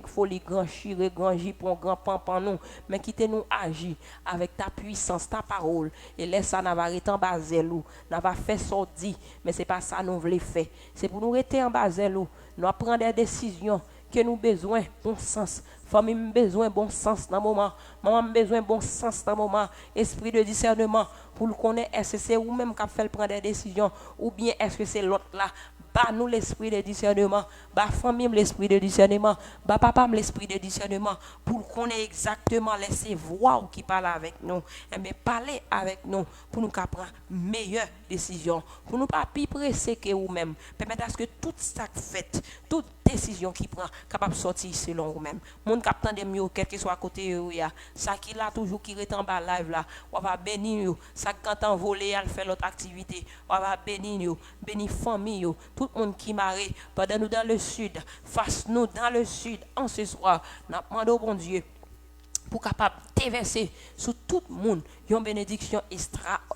folie grand chire, grand jipon, grand pampan nous, mais quitter nous agir avec ta puissance, ta parole et laisse ça n'a pas arrêter en bas nous n'a pas fait sortir, mais c'est pas ça nous voulons faire. C'est pour nous rester en bas nous prendre des décisions que nous besoin bon sens. Famille besoin bon sens dans le moment. Maman besoin bon sens dans le moment. Esprit de discernement pour le connaître. Est-ce que c'est vous-même qui fait prendre des décisions ou bien est-ce que c'est l'autre là? Bah nous l'esprit de discernement. Bah famille l'esprit de discernement. Bah papa l'esprit de discernement pour connaître exactement les voix qui parlent avec nous. Et bien parler avec nous pour nous prendre meilleure décision. Pour nous pas plus pressé que vous-même. Permettez à ce que tout ça fait, toute décision qui prend capable de sortir selon vous-même. Mon capitaine de mieux quel que soit à côté ça qui là toujours qui est en bas live là, on va bénir ça quand en voler elle fait l'autre activité, on va bénir famille tout le monde qui marre pendant nous dans le sud, face nous dans le sud en ce soir, n'a demandé au bon Dieu pour capable déverser sur tout le monde une bénédiction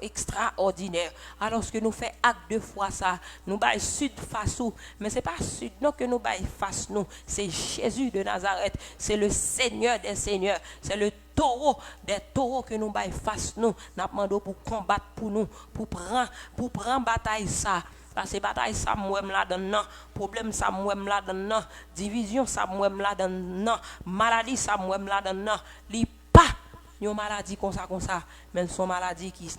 extraordinaire. Alors que nous faisons acte de foi ça, nous baillons sud face nous, mais c'est pas sud non que nous baillons face nous, c'est Jésus de Nazareth, c'est le Seigneur des seigneurs, c'est le taureau des taureaux que nous baillons face nous, nous demandons pour combattre pour nous, pour prendre bataille ça. Parce que bataille ça moi-même là dedans, problème ça moi-même là dedans, division ça moi-même là dedans, maladie ça moi-même là dedans, li pas une maladie comme ça, mais son maladie qui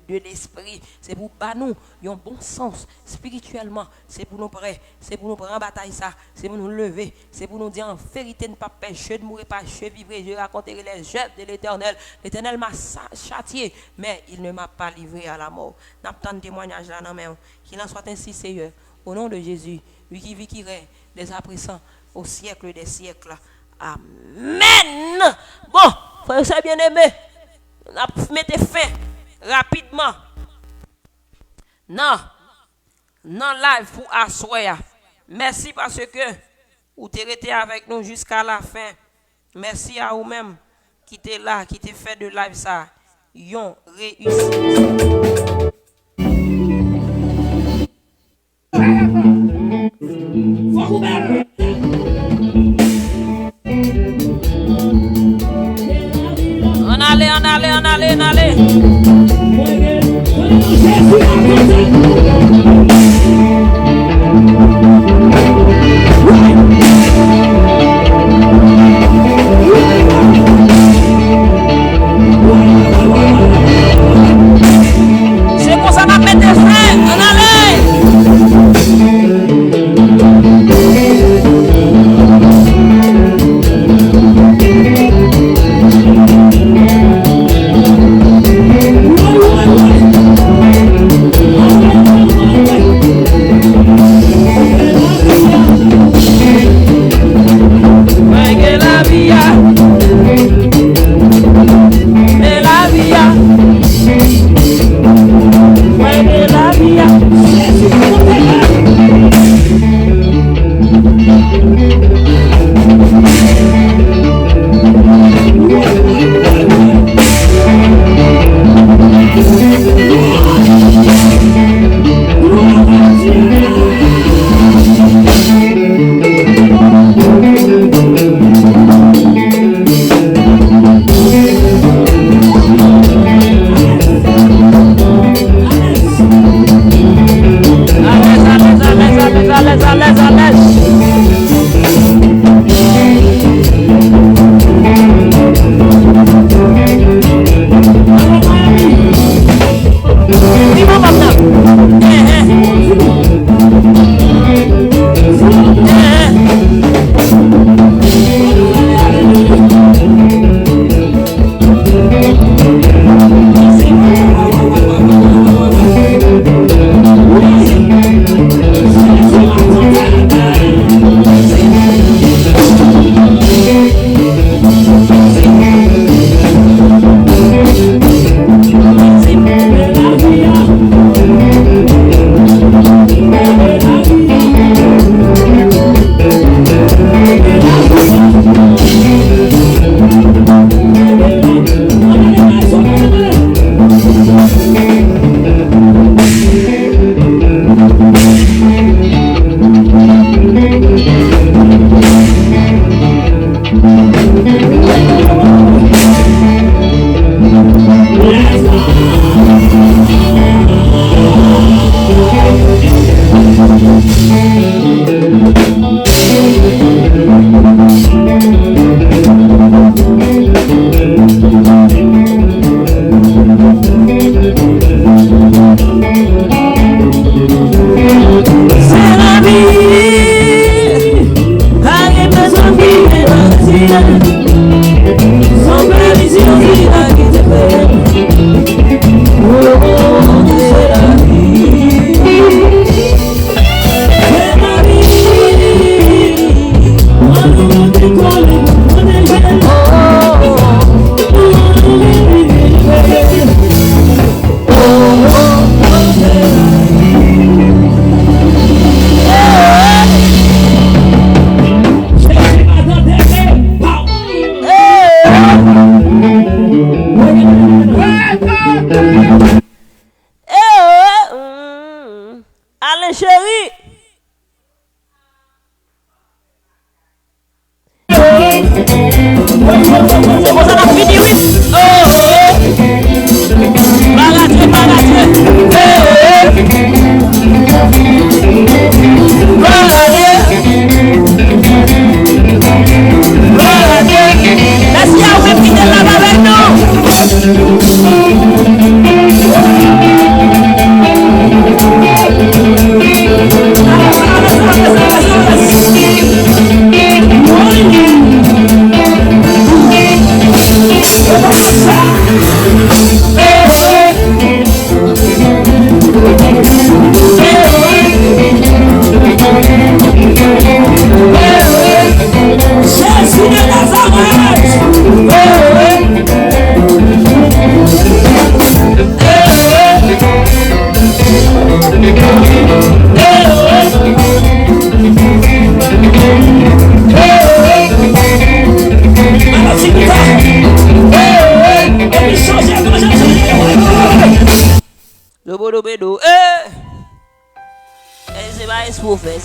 de l'esprit, c'est pour pas nous un bon sens spirituellement, c'est pour nous prêts, c'est pour nous prendre bataille ça, c'est pour nous lever, c'est pour nous dire en vérité ne pas pécher, ne mourir pas, je vivrai, je raconterai les œuvres de l'Éternel. L'Éternel m'a châtié, mais il ne m'a pas livré à la mort. N'a pas de témoignage là non mais qu'il en soit ainsi Seigneur, au nom de Jésus, lui qui vit qui règne dès à présent au siècle des siècles. Amen. Bon, frère c'est bien aimé. Mettez fin rapidement. Non live pour asseoir. Merci parce que vous êtes resté avec nous jusqu'à la fin. Merci à vous-même qui êtes là, qui êtes fait de live ça. Yon réussi. On allez. C'est pour ça qu'on met des frères. On allait. Allez, chérie. C'est pour ça qu'on a fini, oui. Bagatre, merci à vous qui êtes là avec nous.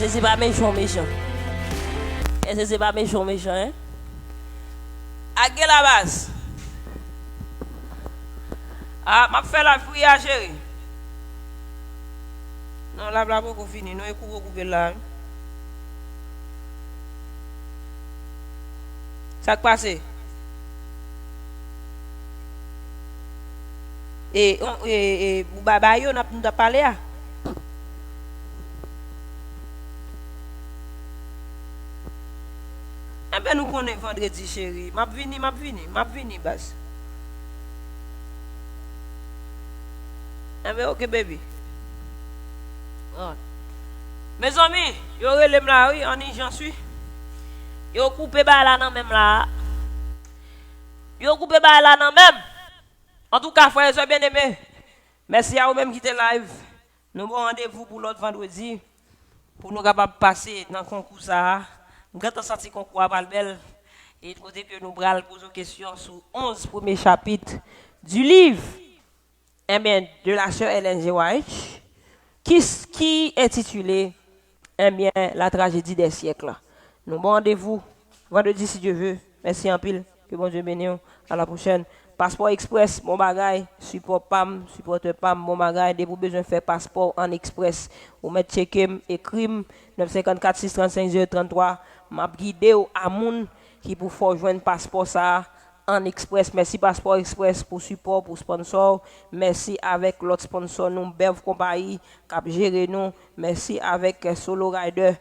C'est pas méchant. C'est pas méchant, hein? À quelle base? Ah, m'a fait la fouille à chérie. Non, là, beaucoup fini. Non, écoute, beaucoup là. Ça qui passe? Et, Baba, on a parlé à? Eh bien, nous connaissons vendredi, chérie. M'a vini, bas. Eh bien, ok, baby. Mes amis, yo relève là, oui, on y j'en suis. Yo coupé ba là, non, même là. Yo coupé ba là, non, même. En tout cas, frères et bien aimés, merci à vous-même qui êtes live. Nous avons rendez-vous pour l'autre vendredi, pour nous capables de passer dans le concours ça. Nous avons senti le concours à Balbel. Et côté que nous allons poser des questions sur 11 premiers chapitres du livre de la sœur Ellen G. White, qui est intitulé La tragédie des siècles. Nous avons rendez-vous vendredi si Dieu veut. Merci en pile. Que bon Dieu bénisse. À la prochaine. Passeport express, mon bagage, support PAM, supporter PAM, mon bagage, dès que vous besoin de faire passeport en express, vous mettez checker, écrit 954 635 033, m'a guidé à moun qui pour faire joindre passeport ça en express. Merci passeport express pour support, pour sponsor. Merci avec l'autre sponsor, nous, Bev Compagnie, cap gérer nous. Merci avec Solo Rider,